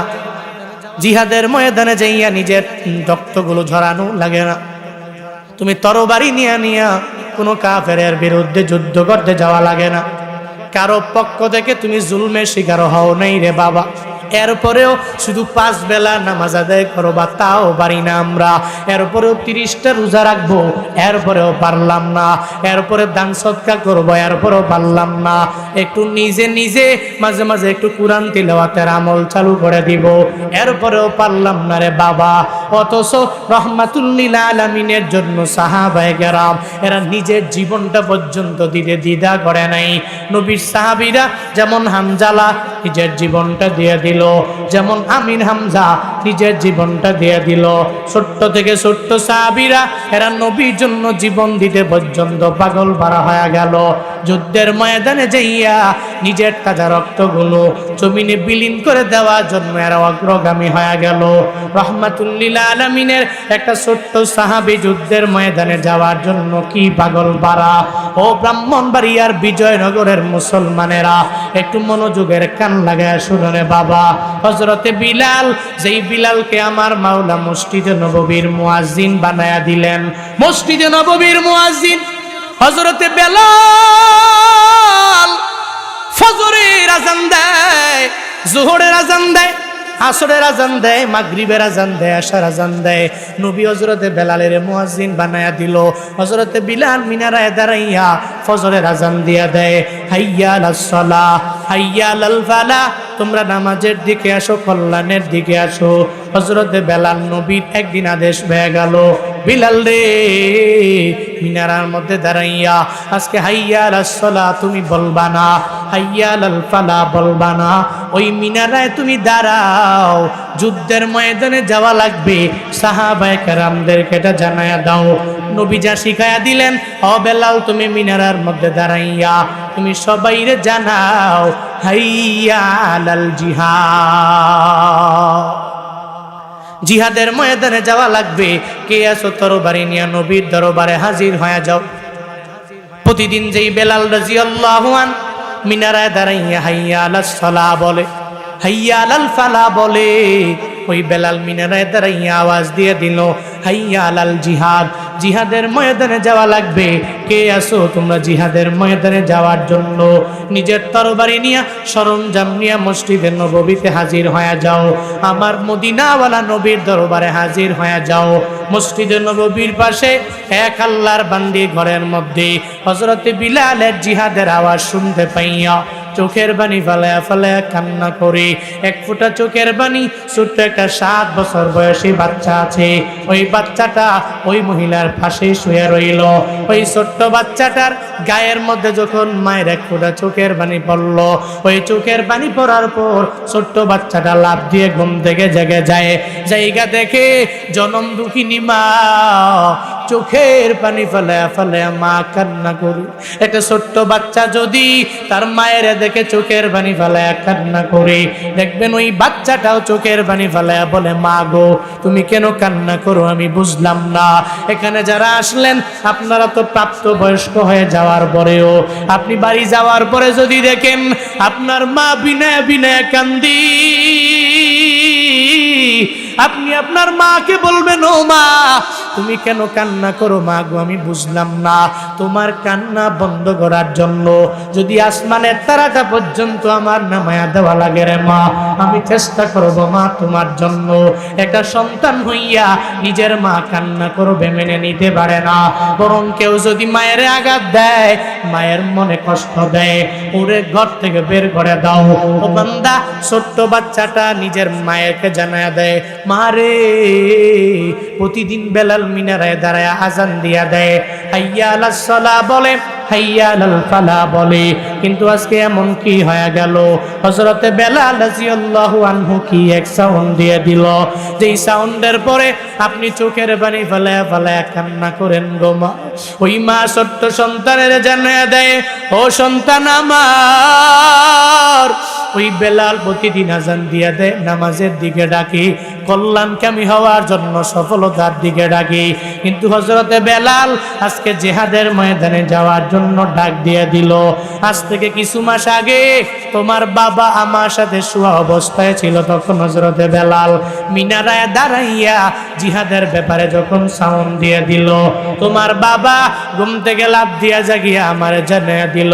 জিহাদের ময়দানে যাইয়া নিজের রক্তগুলো ঝরানো লাগে না, তুমি তরবারি নিয়া নিয়া কোনো কাফেরের বিরুদ্ধে যুদ্ধ করতে যাওয়া লাগে না, কারো পক্ষ থেকে তুমি জুলমের শিকার হও নাই রে বাবা। এরপরেও শুধু 5 বেলা নামাজ আদায় করবা, তাও পারি না আমরা। এরপরেও 30টা রোজা রাখবো, এরপরেও পারলাম না। এরপরে দান সদকা করবো, এরপরেও পারলাম না। একটু নিজে নিজে মাঝে মাঝে একটু কোরআন তিলাওয়াতের আমল চালু করে দিব, এরপরেও পারলাম না রে বাবা। অথচ রহমাতুল লিল আলামিনের জন্য সাহাবায়ে কেরাম এরা নিজের জীবনটা পর্যন্ত দিতে দ্বিধা করে নাই। নবীর সাহাবীরা যেমন হামজালা নিজের জীবনটা দিয়ে দিল, যেমন আমির হামজা নিজের জীবনটা দিয়ে দিল, ছোট্ট থেকে ছোট্ট সাহাবীরা এরা নবীর জন্য জীবন দিতে পর্যন্ত পাগল পারা হয়ে গেল। যুদ্ধের ময়দানে যাইয়া নিজের তাজা রক্তগুলো জমিনে বিলীন করে দেওয়ার জন্য এরা অগ্রগামী হয়ে গেল। রহমাতুল লিল আলামিনের একটা ছোট্ট সাহাবী যুদ্ধের ময়দানে যাওয়ার জন্য কি পাগল পারা। ও ব্রাহ্মণবাড়িয়ার বিজয়নগরের মুসলমানেরা একটু মনোযোগের কান লাগায় শুনে বাবা। হযরতে বিলাল, যেই বিলালকে আমার মাওলা মসজিদে নববীর মুয়াজ্জিন বানায়া দিলেন, মসজিদে নববীর মুয়াজ্জিন হযরতে বেলাল ফজরের আযান দেয়, যোহরের আযান দেয়, আসরের আযান দেয়, মাগরিবের আযান দেয়, এশার আযান দেয়। নবী হযরতে বেলালের মুয়াজ্জিন বানায়া দিল। হযরতে বিলাল মিনারায় দাঁড়াইয়া ফজরের আযান দিয়া দেয়, হাইয়া আলাস সালাহ হাইয়া আলাল ফালাহ, তোমরা নামাজের দিকে আসো, কল্যাণের দিকে আসো। হযরতে বেলাল নবীর একদিন আদেশ হয়ে গেল, বিলাল রে মিনারার মধ্যে দাঁড়াইয়া আজকে হাইয়া আলাস সালাহ তুমি বলবা না, হাইয়া আলাল ফালাহ বলবা না, ওই মিনারায় তুমি দাঁড়াও, যুদ্ধের ময়দানে যাওয়া লাগবে, সাহাবায়ে কেরামদেরকে এটা জানায়া দাও। নবী যা শিখায়া দিলেন, ও বেলাল তুমি মিনারার মধ্যে দাঁড়াইয়া তুমি সবাইরে জানাও হাইয়া আলাল জিহাদ। জিহাদের ময়দানে যাওয়া লাগবে, কে আছো তরবারি নিয়া নবীর দরবারে হাজির হয়ে যাও। প্রতিদিন যেই বেলাল রাদিয়াল্লাহু আন মিনারায় দাঁড়াইয়া হাইয়া আলাস সালাহ বলে, হাইয়া আলাল ফালাহ বলে, ওই বেলাল মিনারায় দাঁড়াইয়া আওয়াজ দিয়ে দিল, হাইয়া আলাল জিহাদ, জিহাদের ময়দানে যাওয়া লাগবে। কে আসো তোমরা জিহাদের ময়দানে যাওয়ার জন্য? নিজের তরবারি নিয়ে সরঞ্জাম নিয়ে মসজিদে নববীতে হাজির হয়ে যাও, আমার মদিনাওয়ালা নবীর দরবারে হাজির হয়ে যাও। মসজিদে নববীর পাশে এক আল্লাহর বান্দি ঘরের মধ্যে হযরতে বিলালের জিহাদের আওয়াজ শুনতে পাইয়া চোখের পানি ফালায়া ফালায়া কান্না করে, এক ফোঁটা চোখের পানি, ছোট্ট একটা 7 বছর বয়সী বাচ্চা আছে, ওই বাচ্চাটা ওই মহিলার পাশে শুয়ে রইল। ওই ছোট্ট বাচ্চাটার গায়ের মধ্যে যখন মায়ের এক ফোঁটা চোখের পানি পড়ল, ওই চোখের পানি পড়ার পর ছোট্ট বাচ্চাটা লাফ দিয়ে ঘুম থেকে জেগে যায়। জায়গা দেখে জনম দুঃখিনী মা চোখের পানি ফালায়া ফালায়া মা কান্না করে। একটা ছোট্ট বাচ্চা যদি তার মায়ের দেখে চোখের পানি ফালায়া কান্না করে, দেখবেন ওই বাচ্চাটাও চোখের পানি ফালায়া বলে, মা গো তুমি কেন কান্না করো আমি বুঝলাম না। এখানে যারা আসলেন আপনারা তো প্রাপ্ত বয়স্ক হয়ে যাওয়ার পরেও আপনি বাড়ি যাওয়ার পরে যদি দেখেন আপনার মা বিনয় বিনয় কান্দি, আপনি আপনার মাকে বলবেন, ও মা তুমি কেন কান্না করো? মা গো আমি বুঝলাম না। তোমার কান্না বন্ধ করার জন্য যদি আসমানের তারাটা পর্যন্ত আমার নামায়া দেওয়া লাগে রে মা, আমি চেষ্টা করব মা তোমার জন্য। একটা সন্তান হইয়া নিজের মা কান্না করবে মেনে নিতে পারে না, বরং কেউ যদি মায়ের আঘাত দেয়, মায়ের মনে কষ্ট দেয়, ওরে ঘর থেকে বের করে দাও। ও বান্দা, ছোট্ট বাচ্চাটা নিজের মায়েরকে জানায়া দেয়, মা রে, প্রতিদিন বেলাল মিনারায় দাঁড়ায় আজান দিয়া দেয়, হাইয়া আলাস সালাহ বলে, হাইয়া আলাল ফালাহ বলে, কিন্তু আজকে এমন কি হয়ে গেল? হযরতে বেলাল রাদিয়াল্লাহু আনহু কি এক সাউন্ড দিয়ে দিল, যেই সাউন্ডের পরে আপনি চোখের পানি ফালায়া ফালায়া কান্না করেন গো মা। ওই মা ছোট্ট সন্তানের জানায়া দেয়, ও সন্তান আমার, ওই বেলাল প্রতিদিন আজান দিয়া দেয়, নামাজের দিকে ডাকি, কল্যাণকামী হওয়ার জন্য, সফলতার দিকে ডাকি, কিন্তু হযরতে বেলাল আজকে জিহাদের ময়দানে যাওয়ার জন্য ডাক দিয়ে দিল। আজ থেকে কিছু মাস আগে তোমার বাবা আমার সাথে শোয়া অবস্থায় ছিল, তখন হযরতে বেলাল মিনারায় দাঁড়াইয়া জিহাদের ব্যাপারে যখন সাউন্ড দিয়ে দিল, তোমার বাবা ঘুম থেকে লাফ দিয়া জাগিয়া আমার জানিয়ে দিল,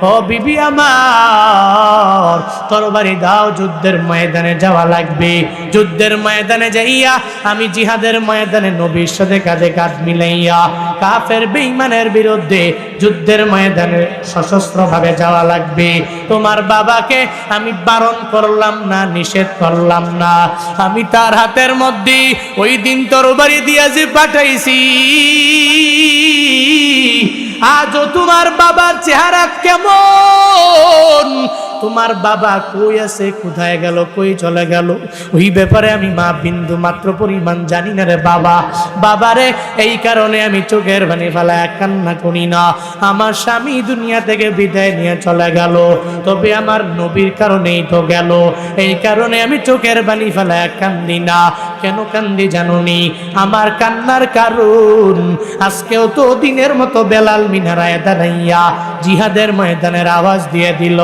ও বিবি আমার, তরবারি দাও, যুদ্ধের ময়দানে যাওয়া লাগবে। যুদ্ধের ময়দানে যাইয়া আমি জিহাদের ময়দানে নবীর সাথে কাঁধে কাঁধ মিলাইয়া কাফের বেঈমানের বিরুদ্ধে যুদ্ধের ময়দানে সশস্ত্রভাবে যাওয়া লাগবে। তোমার বাবাকে আমি বারণ করলাম না, নিষেধ করলাম না, আমি তার হাতের মধ্যে ওই দিন তরবারি দিয়া যে পাঠাইছি, আজও তোমার বাবার চেহারা কেমন, তোমার বাবা কই আছে, কোথায় গেল, কই চলে গেল, ওই ব্যাপারে আমি মা বিন্দু মাত্র পরিমাণ জানি না রে বাবা। বাবারে এই কারণে আমি চোখের পানি ফেলায় কান্না করি না, আমার স্বামী দুনিয়া থেকে বিদায় নিয়ে চলে গেল, তবে আমার নবীর কারণেই তো গেল, এই কারণে আমি চোখের পানি ফেলায় কান্দি না। কেন কান্দি জানোনি? আমার কান্নার কারণ আজকেও তো দিনের মতো বেলাল মিনারায় দাঁড়াইয়া জিহাদের ময়দানের আওয়াজ দিয়ে দিল,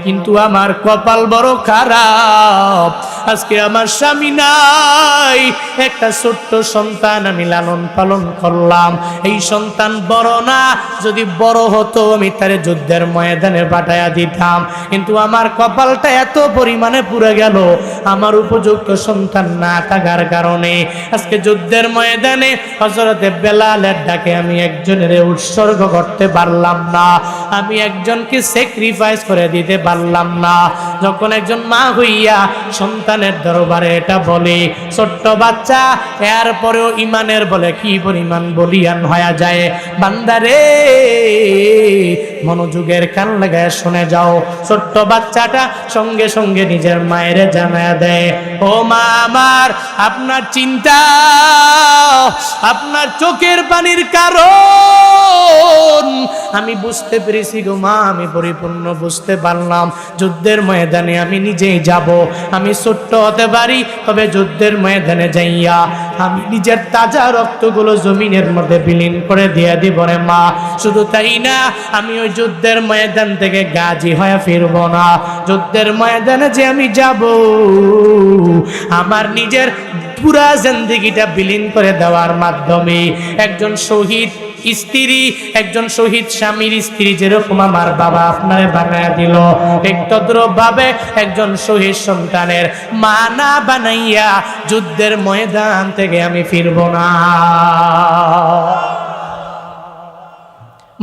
কিন্তু আমার কপাল বড় খারাপ, আজকে আমার স্বামী নাই, একটা ছোট্ট সন্তান আমি লালন পালন করলাম, এই সন্তান বড় না, যদি বড় হতো আমি তারে যুদ্ধের ময়দানে পাঠাইয়া দিতাম, কিন্তু আমার কপালটা এত পরিমাণে পুড়ে গেল, আমার উপযুক্ত সন্তান না থাকার কারণে আজকে যুদ্ধের ময়দানে হযরতে বেলালের ডাকে আমি একজনের উৎসর্গ করতে পারলাম না, আমি একজনকে স্যাক্রিফাইস করে দিতে পারলাম না। যখন একজন মা হইয়া সন্তানের দরবারে এটা বলে, ছোট্ট বাচ্চা এরপরেও ইমানের বলে কি পরিমাণ বলিয়ান হয়ে যায়। বান্দারে মনোযোগের কান লাগায় শুনে যাও, ছোট্ট বাচ্চাটা সঙ্গে সঙ্গে নিজের মায়ের জানায়া দেয়, ও মা আমার, আপনার চিন্তা, আপনার চোখের পানির কারণ বোন, আমি বুঝতে পেরেছি গো মা, আমি পরিপূর্ণ বুঝতে পারলাম। যুদ্ধের ময়দানে আমি নিজেই যাব। আমি ছোট্ট হতে পারি, তবে যুদ্ধের ময়দানে যাইয়া আমি নিজের তাজা রক্তগুলো জমিনের মধ্যে বিলীন করে দিয়ে দিব রে মা। শুধু তাই না, আমি ওই যুদ্ধের ময়দান থেকে গাজী হয়ে ফিরব না। যুদ্ধের ময়দানে যে আমি যাব, আমার নিজের পুরা জিন্দেগিটা বিলীন করে দেওয়ার মাধ্যমে একজন শহীদ স্ত্রী, একজন শহীদ স্বামীর স্ত্রী যেরকম আমার বাবা আপনারে বানায়া দিল, ঠিক তদ্রূপ ভাবে একজন শহীদ সন্তানের মা না বানাইয়া যুদ্ধের ময়দান থেকে আমি ফিরব না।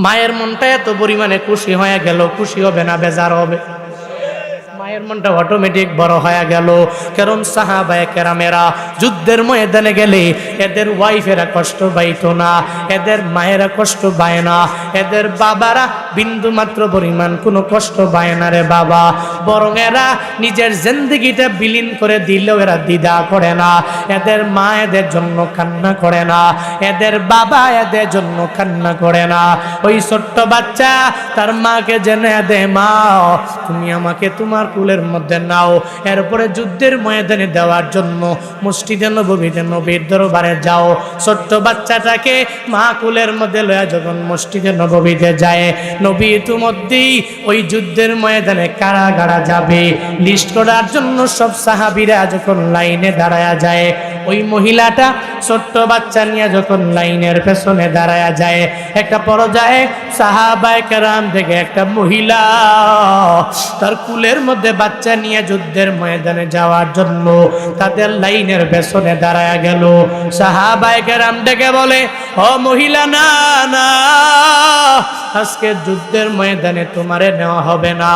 মায়ের মনটা এত পরিমাণে খুশি হয়ে গেল, খুশি হবে না বেজার হবে? মায়ের মনটা অটোমেটিক বড় হয়ে গেল। কারণ সাহাবায়ে কেরামেরা যুদ্ধের ময়দানে গেলে এদের ওয়াইফেরা কষ্ট পাইতো না, এদের মায়েরা কষ্ট পায় না, এদের বাবারা বিন্দু মাত্র পরিমাণ কোনো কষ্ট পায় না রে বাবা। বরং এরা নিজের জিন্দেগিটা বিলীন করে দিলেও এরা দ্বিধা করে না। এদের মা এদের জন্য কান্না করে না, এদের বাবা এদের জন্য কান্না করে না। ওই ছোট্ট বাচ্চা তার মাকে জেনে দে, মা তুমি আমাকে তোমার কুলের মধ্যে নাও। এরপরে যুদ্ধের ময়দানে দেওয়ার জন্য মসজিদে নববীতে নবীর দরবারে যাও। ছোট্ট বাচ্চাটাকে মা কুলের মধ্যে লয়া যখন মসজিদে নববীতে যায়, নবী ইতিমধ্যেই ওই যুদ্ধের ময়দানে কারাগারা যাবে লিস্ট করার জন্য সব সাহাবীরা যখন লাইনে দাঁড়ায়া যায়, ওই মহিলাটা ছোট্ট বাচ্চা নিয়ে যখন লাইনের পেছনে দাঁড়ায়া যায়, একটা পর্যায়ে সাহাবায়ে কেরাম থেকে একটা মহিলা তার কুলের মধ্যে বাচ্চা নিয়ে যুদ্ধের ময়দানে যাওয়ার জন্য তাদের লাইনের পেছনে দাঁড়ায়া গেল। সাহাবায়ে কেরাম ডেকে বলে, ও মহিলা, না না, আজকে যুদ্ধের ময়দানে তোমারে নেওয়া হবে না।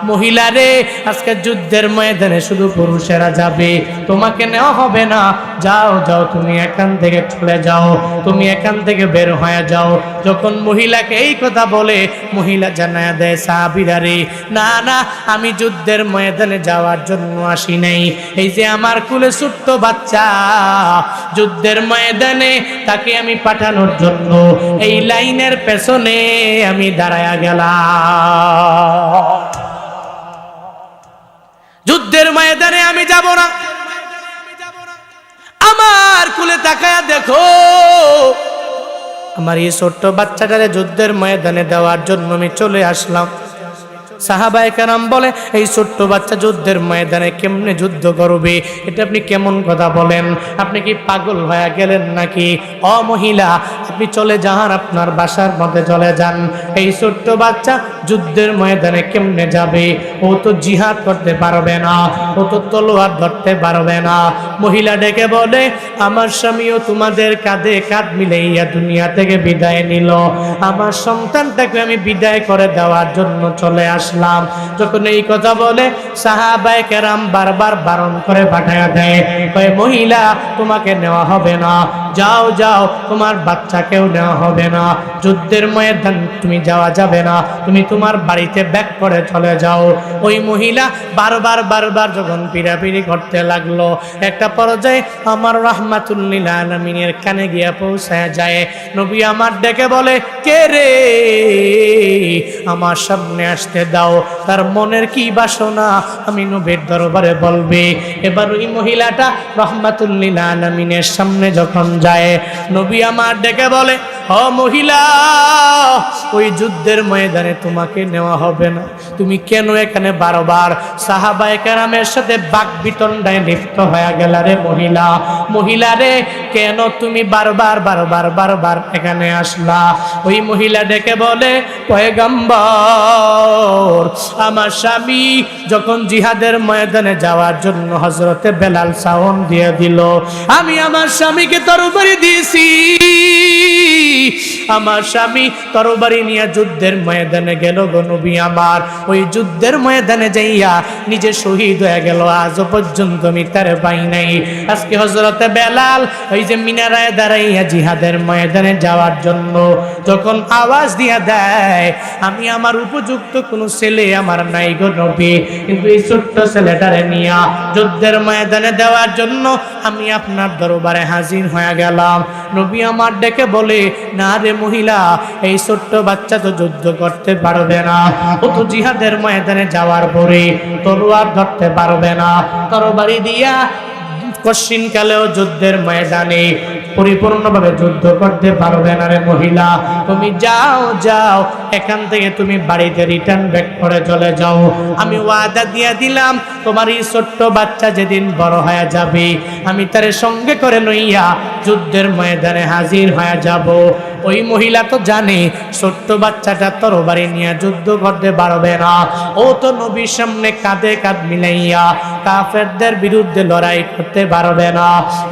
মহিলা রে, আজকে যুদ্ধের ময়দানে শুধু পুরুষেরা যাবে, তোমাকে নেওয়া হবে না। যাও যাও, তুমি এখান থেকে চলে যাও, তুমি এখান থেকে বের হয়ে যাও। যখন মহিলাকে এই কথা বলে, মহিলা জানায়া দেয় সাহাবীরা রে, না না, আমি যুদ্ধের ময়দানে যাওয়ার জন্য আসি নাই। এই যে আমার কুলে ছোট্ট বাচ্চা, যুদ্ধের ময়দানে তাকে আমি পাঠানোর জন্য এই লাইনের পেছনে আমি দাঁড়ায়া গেলাম। যুদ্ধের ময়দানে আমি যাব না। আমার কুলে তাকায়া দেখো, আমার এই ছোট্ট বাচ্চাটারে যুদ্ধের ময়দানে দেওয়ার জন্য আমি চলে আসলাম। সাহাবায়ে কেরাম বলে, এই ছোট্ট বাচ্চা যুদ্ধের ময়দানে কেমনে যুদ্ধ করবে? এটা আপনি কেমন কথা বলেন? আপনি কি পাগল হয়ে গেলেন নাকি? ও মহিলা, আপনি চলে যান, আপনার বাসার মধ্যে চলে যান। এই ছোট্ট বাচ্চা যুদ্ধের ময়দানে কেমনে যাবে? ও তো জিহাদ করতে পারবে না, ও তো তলোয়ার ধরতে পারবে না। মহিলা ডেকে বলে, আমার স্বামীও তোমাদের কাঁধে কাঁধ মিলাইয়া দুনিয়া থেকে বিদায় নিল, আমার সন্তানটাকে আমি বিদায় করে দেওয়ার জন্য চলে আসলাম। যখন এই কথা বলে, সাহাবায়ে কেরাম বারবার বারণ করে পাঠায়া দেয়, ওই মহিলা, তোমাকে নেওয়া হবে না, যাও যাও, তোমার বাচ্চাকেও নেওয়া হবে না, যুদ্ধের ময়দান তুমি যাওয়া যাবে না, তুমি তোমার বাড়িতে ব্যাক করে চলে যাও। ওই মহিলা বারবার বারবার যখন পিড়াপিড়ি করতে লাগলো, একটা পর্যায়ে আমার রাহমাতুল লিল আলামিনের কানে গিয়া পৌঁছায় যায়। নবী আমার ডেকে বলে, কে রে? আমার সামনে আসতে দাও, তার মনের কি বাসনা আমি নবীর দরবারে বলবে। এবার ওই মহিলাটা রাহমাতুল লিল আলামিনের সামনে যখন যায়, নবী আমার ডেকে বলে, ও মহিলা, ওই যুদ্ধের ময়দানে তোমাকে নেওয়া হবে না। তুমি কেন এখানে বারবার সাহাবায়ে কেরামের সাথে বাকবিতণ্ডায় লিপ্ত হয়ে গেলা রে মহিলা? মহিলা রে, কেন তুমি বারবার বারবার বারবার এখানে আসলা? ওই মহিলা ডেকে বলে, পয়গম্বর, আমার স্বামী যখন জিহাদের ময়দানে যাওয়ার জন্য হযরতে বেলাল সাউন্ড দিয়ে দিল, আমি আমার স্বামীকে তরবারি দিয়েছি। আমার স্বামী তরবারি নিয়ে যুদ্ধের ময়দানে গেল গো নবী আমার। ওই যুদ্ধের ময়দানে যাইয়া নিজে শহীদ হয়ে গেল, আজও পর্যন্ত আমি তার পাই নাই। আজকে হযরতে বেলাল ওই যে মিনারায় দাঁড়াইয়া জিহাদের ময়দানে যাওয়ার জন্য যখন আওয়াজ দিয়া দেয়, আমি আমার উপযুক্ত কোনো ছেলে আমার নাই গো নবী, কিন্তু এই ছোট্ট ছেলেটারে নিয়া যুদ্ধের ময়দানে দেওয়ার জন্য আমি আপনার দরবারে হাজির হয়ে গেলাম। নবী আমার ডেকে বলে, না রে মহিলা, এই ছোট্ট বাচ্চা তো যুদ্ধ করতে পারবে না, ও তো জিহাদের ময়দানে যাওয়ার পরে তলোয়ার ধরতে পারবে না, তরবারি দিয়া কশিনকালেও যুদ্ধের ময়দানে পরিপূর্ণভাবে যুদ্ধ করতে পারবে না রে মহিলা, তুমি যাও যাও, এখান থেকে তুমি বাড়িতে রিটার্ন ব্যাক করে চলে যাও। আমি ওয়াদা দিয়ে দিলাম, তোমার এই ছোট্ট বাচ্চা যেদিন বড় হয়ে যাবে আমি তার সঙ্গে করে লইয়া যুদ্ধের ময়দানে হাজির হয়ে যাব। ওই মহিলা তো জানে ছোট্ট বাচ্চাটা তরবারি নিয়ে যুদ্ধ করতে পারবে না, ও তো নবীর সামনে কাঁধে কাঁধ মিলাইয়া কাফেরদের বিরুদ্ধে লড়াই করতে পারবে না।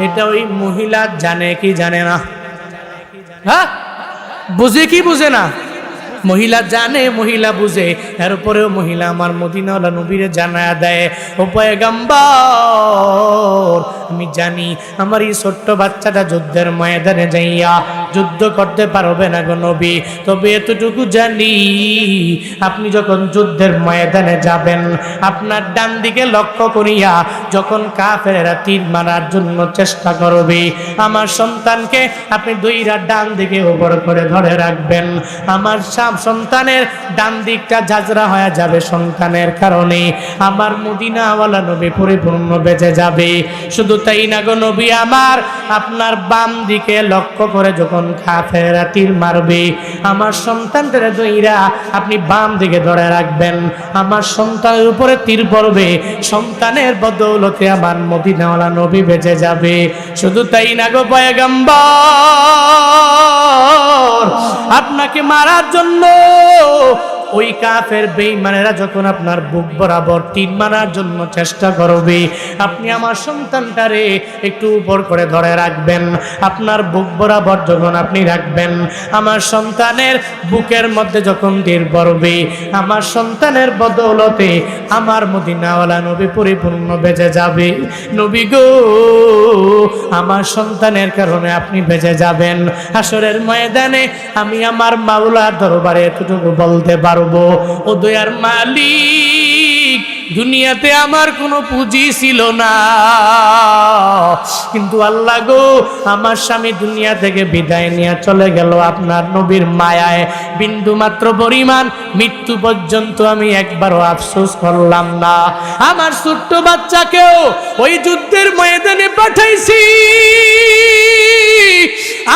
এটা ওই মহিলা জানে কি জানে না? হ্যাঁ, বুঝে কি বুঝে না? মহিলা জানে, মহিলা বুঝে, এরপরেও মহিলা আমার মদিনাওয়ালা নবীরে জানায়া দেয়, ও পয়গম্বর, আমি জানি আমার এই ছোট্ট বাচ্চাটা যুদ্ধের ময়দানে যাইয়া যুদ্ধ করতে পারবে না গো নবী, তবে এতটুকু জানি আপনি যখন যুদ্ধের ময়দানে যাবেন আপনার ডান দিকে লক্ষ্য করিয়া যখন কাফেরেরা তীর মারার জন্য চেষ্টা করবে আমার সন্তানকে আপনি দুইটা ডান দিকে উপর করে ধরে রাখবেন। আমার সন্তানের ডান দিকটা ঝাঁঝরা হয়ে যাবে, সন্তানের কারণে আমার মদিনাওয়ালা নবী পরিপূর্ণ বেঁচে যাবে। শুধু তাই না গো নবী আমার, আপনার বাম দিকে লক্ষ্য করে যখন কাফেররা তীর মারবে আমার সন্তানদের দইরা আপনি বাম দিকে ধরে রাখবেন, আমার সন্তানের উপরে তীর পড়বে, সন্তানের বদৌলতে আমার মদিনাওয়ালা নবী বেঁচে যাবে। শুধু তাই না গো পয়গম্বর, আপনাকে মারার জন্য ওই কাফের বেঈমানেরা যখন আপনার বুক বরাবর তীর মারার জন্য চেষ্টা করবে আপনি আমার সন্তানটারে একটু উপর করে ধরে রাখবেন, আপনার বুক বরাবর যখন আপনি রাখবেন আমার সন্তানের বুকের মধ্যে যখন তীর পড়বে আমার সন্তানের বদৌলতে আমার মদিনাওয়ালা নবী পরিপূর্ণ বেঁচে যাবে। নবী গো, আমার সন্তানের কারণে আপনি বেঁচে যাবেন। হাসরের ময়দানে আমি আমার মাওলার দরবারে এতটুকু বলতে পারবো, ও দয়ার মালিক, দুনিয়াতে আমার কোনো পুঁজি ছিল না, কিন্তু আল্লাহ গো আমার স্বামী দুনিয়া থেকে বিদায় নিয়ে চলে গেল আপনার নবীর মায়ায়, বিন্দু মাত্র পরিমাণ মৃত্যু পর্যন্ত আমি একবারও আফসোস করলাম না। আমার ছোট্ট বাচ্চাকেও ওই যুদ্ধের ময়দানে পাঠাইছি,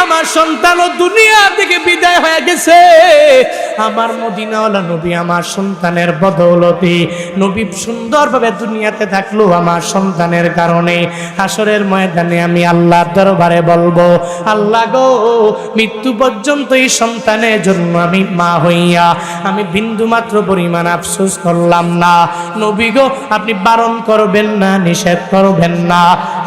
আমার সন্তানও দুনিয়া থেকে বিদায় হয়ে গেছে, আমার মদিনাওয়ালা নবী আমার সন্তানের বদৌলতে নবী সুন্দরভাবে দুনিয়াতে থাকলো আমার সন্তানের কারণে। হাসরের ময়দানে আমি আল্লাহর দরবারে বলবো, আল্লাহ গো, মৃত্যু পর্যন্ত এই সন্তানের জন্য আমি মা হইয়া আমি বিন্দু মাত্র পরিমাণ আফসোস করলাম না। নবী গো, আপনি বারণ করবেন না, নিষেধ করবেন না,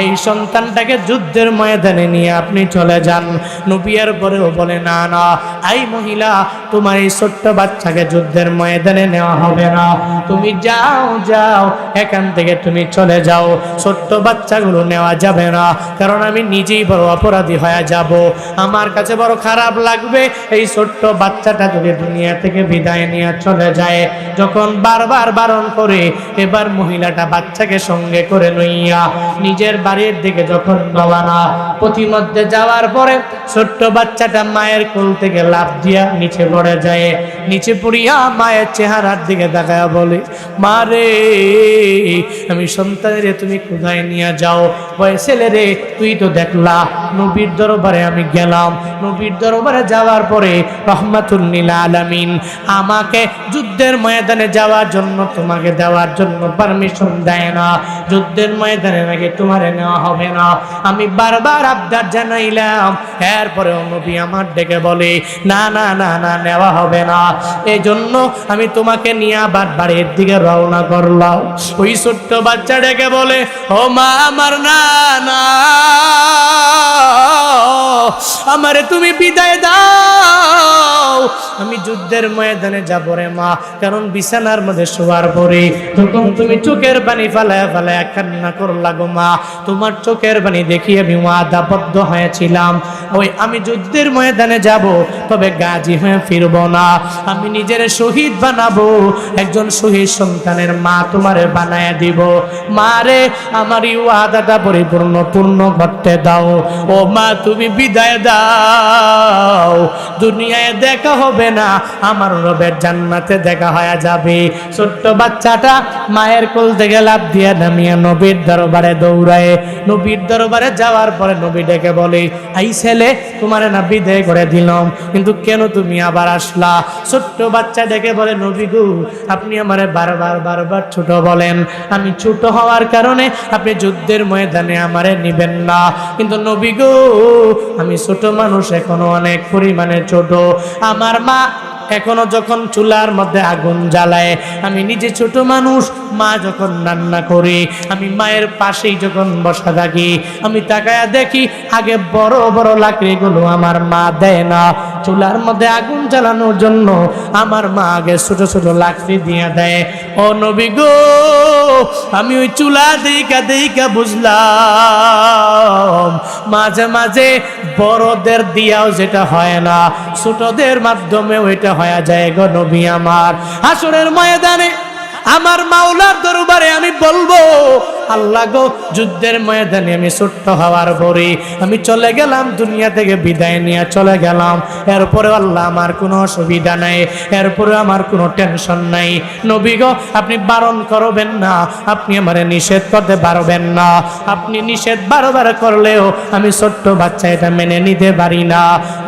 এই সন্তানটাকে যুদ্ধের ময়দানে নিয়ে আপনি চলে যান। নবী এর পরেও বলে, না না, এই মহিলা, তোমার এই ছোট্ট বাচ্চাকে যুদ্ধের ময়দানে নেওয়া হবে না, তুমি যাও যাও, এখান থেকে তুমি চলে যাও, ছোট্ট বাচ্চাগুলো নেওয়া যাবে না, কারণ আমি নিজেই বড় অপরাধী হয়ে যাব, আমার কাছে বড় খারাপ লাগবে এই ছোট্ট বাচ্চাটা যদি দুনিয়া থেকে বিদায় নিয়ে চলে যায়। যখন বারবার বারণ করে এবার মহিলাটা বাচ্চাকে সঙ্গে করে লইয়া নিজের বাড়ির দিকে যখন রওনা, পথিমধ্যে যাওয়ার পরে ছোট্ট বাচ্চাটা মায়ের কোল থেকে লাফ দিয়া নিচে পড়ে যায়, নিচে পড়িয়া মায়ের চেহারার দিকে তাকায়া বলে, মা রে, আমি সন্তানের তুমি কোথায় নিয়ে যাও? বলে, ছেলে রে, তুই তো দেখলা নবীর দরবারে আমি গেলাম, নবীর দরবারে যাওয়ার পরে রহমাতুল লিল আলামিন আমাকে যুদ্ধের ময়দানে যাওয়ার জন্য তোমাকে দেওয়ার জন্য পারমিশন দেয় না, যুদ্ধের ময়দানে নাকি তোমারে নেওয়া হবে না। আমি বারবার আবদার জানাইলাম, এরপরে নবী আমার ডেকে বলে, না না না না, নেওয়া হবে না। এই জন্য আমি তোমাকে নিয়ে আবার বাড়ির দিকে রওনা করলাম। ওই ছোট্ট বাচ্চা ডেকে বলে, ও মা আমার, না না, আমারে তুমি বিদায় দাও, আমি যুদ্ধের ময়দানে যাব রে মা, কারণ বিছানার মধ্যে শোয়ার পরে তখন তুমি চোখের পানি ফালায় ফালায় কান্না করলা গো মা, তোমার চোখের পানি দেখি আমি ওয়াদাবদ্ধ হয়েছিলাম ওই আমি যুদ্ধের ময়দানে যাব, তবে গাজী হয়ে ফিরব না, আমি নিজের শহীদ বানাবো, একজন শহীদ সন্তানের মা তোমারে বানায় দিব। মারে আমার এই ওয়াদাটা পূর্ণ করতে দাও। ও মা তুমি বিদায় দাও, দুনিয়ায় দেখা হবে না, আমার রবের জান্নাতে দেখা হয়ে যাবে। ছোট্ট বাচ্চাটা মায়ের কোল থেকে লাফ দিয়ে নামিয়ে নবীর দরবারে দৌড়ায়। নবীর দরবারে যাওয়ার পরে নবী ডেকে বলে, আই ছেলে, তোমারে না বিদায় করে দিলাম, কিন্তু কেন তুমি আবার আসলা? ছোট্ট বাচ্চা ডেকে বলে, নবী গো, আপনি আমারে বারবার ছোট বলেন, আমি ছোট হওয়ার কারণে আপনি যুদ্ধের ময়দানে আমারে নিবেন না, কিন্তু নবী গো, আমি ছোট মানুষ, এখনো অনেক পরিমাণে ছোট। আমার মা এখনো যখন চুলার মধ্যে আগুন জ্বালায়, আমি নিজে ছোট মানুষ, মা যখন রান্না করে, আমি মায়ের পাশেই যখন বসা থাকি, আমি তাকায়া দেখি আগে বড় বড় লাকড়িগুলো আমার মা দেয় না, চুলার মধ্যে আগুন জ্বালানোর জন্য আমার মা আগে ছোট ছোট লাকড়ি দিয়ে দেয়। ও নবী গো, আমি ওই চুলা দেইকা বুঝলাম মাঝে মাঝে বড়দের দিয়াও যেটা হয় না, ছোটদের মাধ্যমে ওইটা হয়ে যায় গো নবী আমার। হাসরের ময়দানে আমার মাওলার দরবারে আমি বলবো, আল্লাহ গো, যুদ্ধের ময়দানে আমি ছোট্ট হওয়ার পরে আমি চলে গেলাম, দুনিয়া থেকে বিদায় নিয়ে চলে গেলাম, এরপরে আল্লাহ আমার কোনো অসুবিধা নাই, এরপরে আমার কোনো টেনশন নাই। নবী গো, আপনি বারণ করবেন না, আপনি আমারে নিষেধ করতে পারবেন না, আপনি নিষেধ বারবার করলেও আমি ছোট্ট বাচ্চা এটা মেনে নিতে পারি না।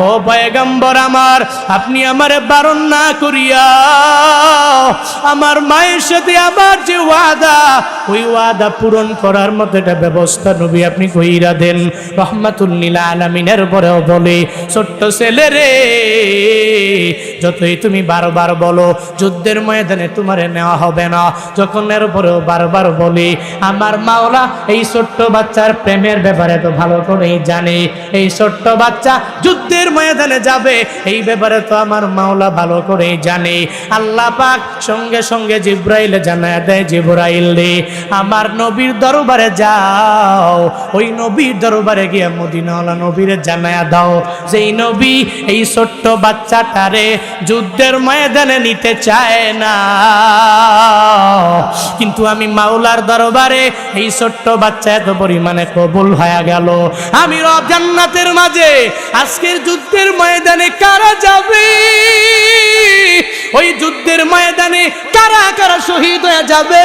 ও পয়গম্বর আমার, আপনি আমারে বারণ না করিয়া আমার মায়ের সাথে আমার যে ওয়াদা, ওই ওয়াদা পূরণ করার মতো একটা ব্যবস্থা নবী আপনি কইরা দেন। রহমাতুল লিল আলামিনের পরেও বলে, ছোট্ট ছেলে রে, যতই তুমি বারবার বলো যুদ্ধের ময়দানে তোমারে নেওয়া হবে না, যখন এর পরেও বারবার বলি, আমার মাওলা এই ছোট্ট বাচ্চার প্রেমের ব্যাপারে তো ভালো করেই জানে, এই ছোট্ট বাচ্চা যুদ্ধের ময়দানে যাবে এই ব্যাপারে তো আমার মাওলা ভালো করেই জানে। আল্লাহ পাক সঙ্গে সঙ্গে জিব্রাইল জানায় দেয়, জিব্রাইল রে, আমার নবীর দরবারে যাও, ওই নবীর দরবারে গিয়ে মদিনাওয়ালা নবীরে জানায়া দাও যে এই নবী এই ছোট্ট বাচ্চাটারে যুদ্ধের ময়দানে নিতে চায় না, কিন্তু আমি মাওলার দরবারে এই ছোট্ট বাচ্চা এত পরিমাণে কবুল হয়ে গেল, আমি রব জান্নাতের মাঝে আজকের যুদ্ধের ময়দানে কারা যাবে, ওই যুদ্ধের ময়দানে কারা কারা শহীদ হয়ে যাবে,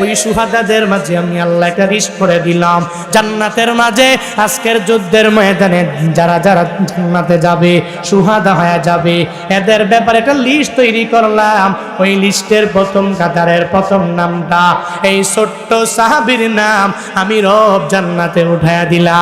ওই সুহাদাদের মাঝে আমি আল্লাহ একটা লিস্ট করে দিলাম, জান্নাতের মাঝে আজকের যুদ্ধের ময়দানে যারা যারা জান্নাতে যাবে, সুহাদা হয়ে যাবে, এদের ব্যাপারে একটা লিস্ট তৈরি করলাম। ওই লিস্টের প্রথম কাতারের প্রথম নামটা এই ছোট্ট সাহাবীর নাম আমি রব জান্নাতে উঠায়া দিলাম।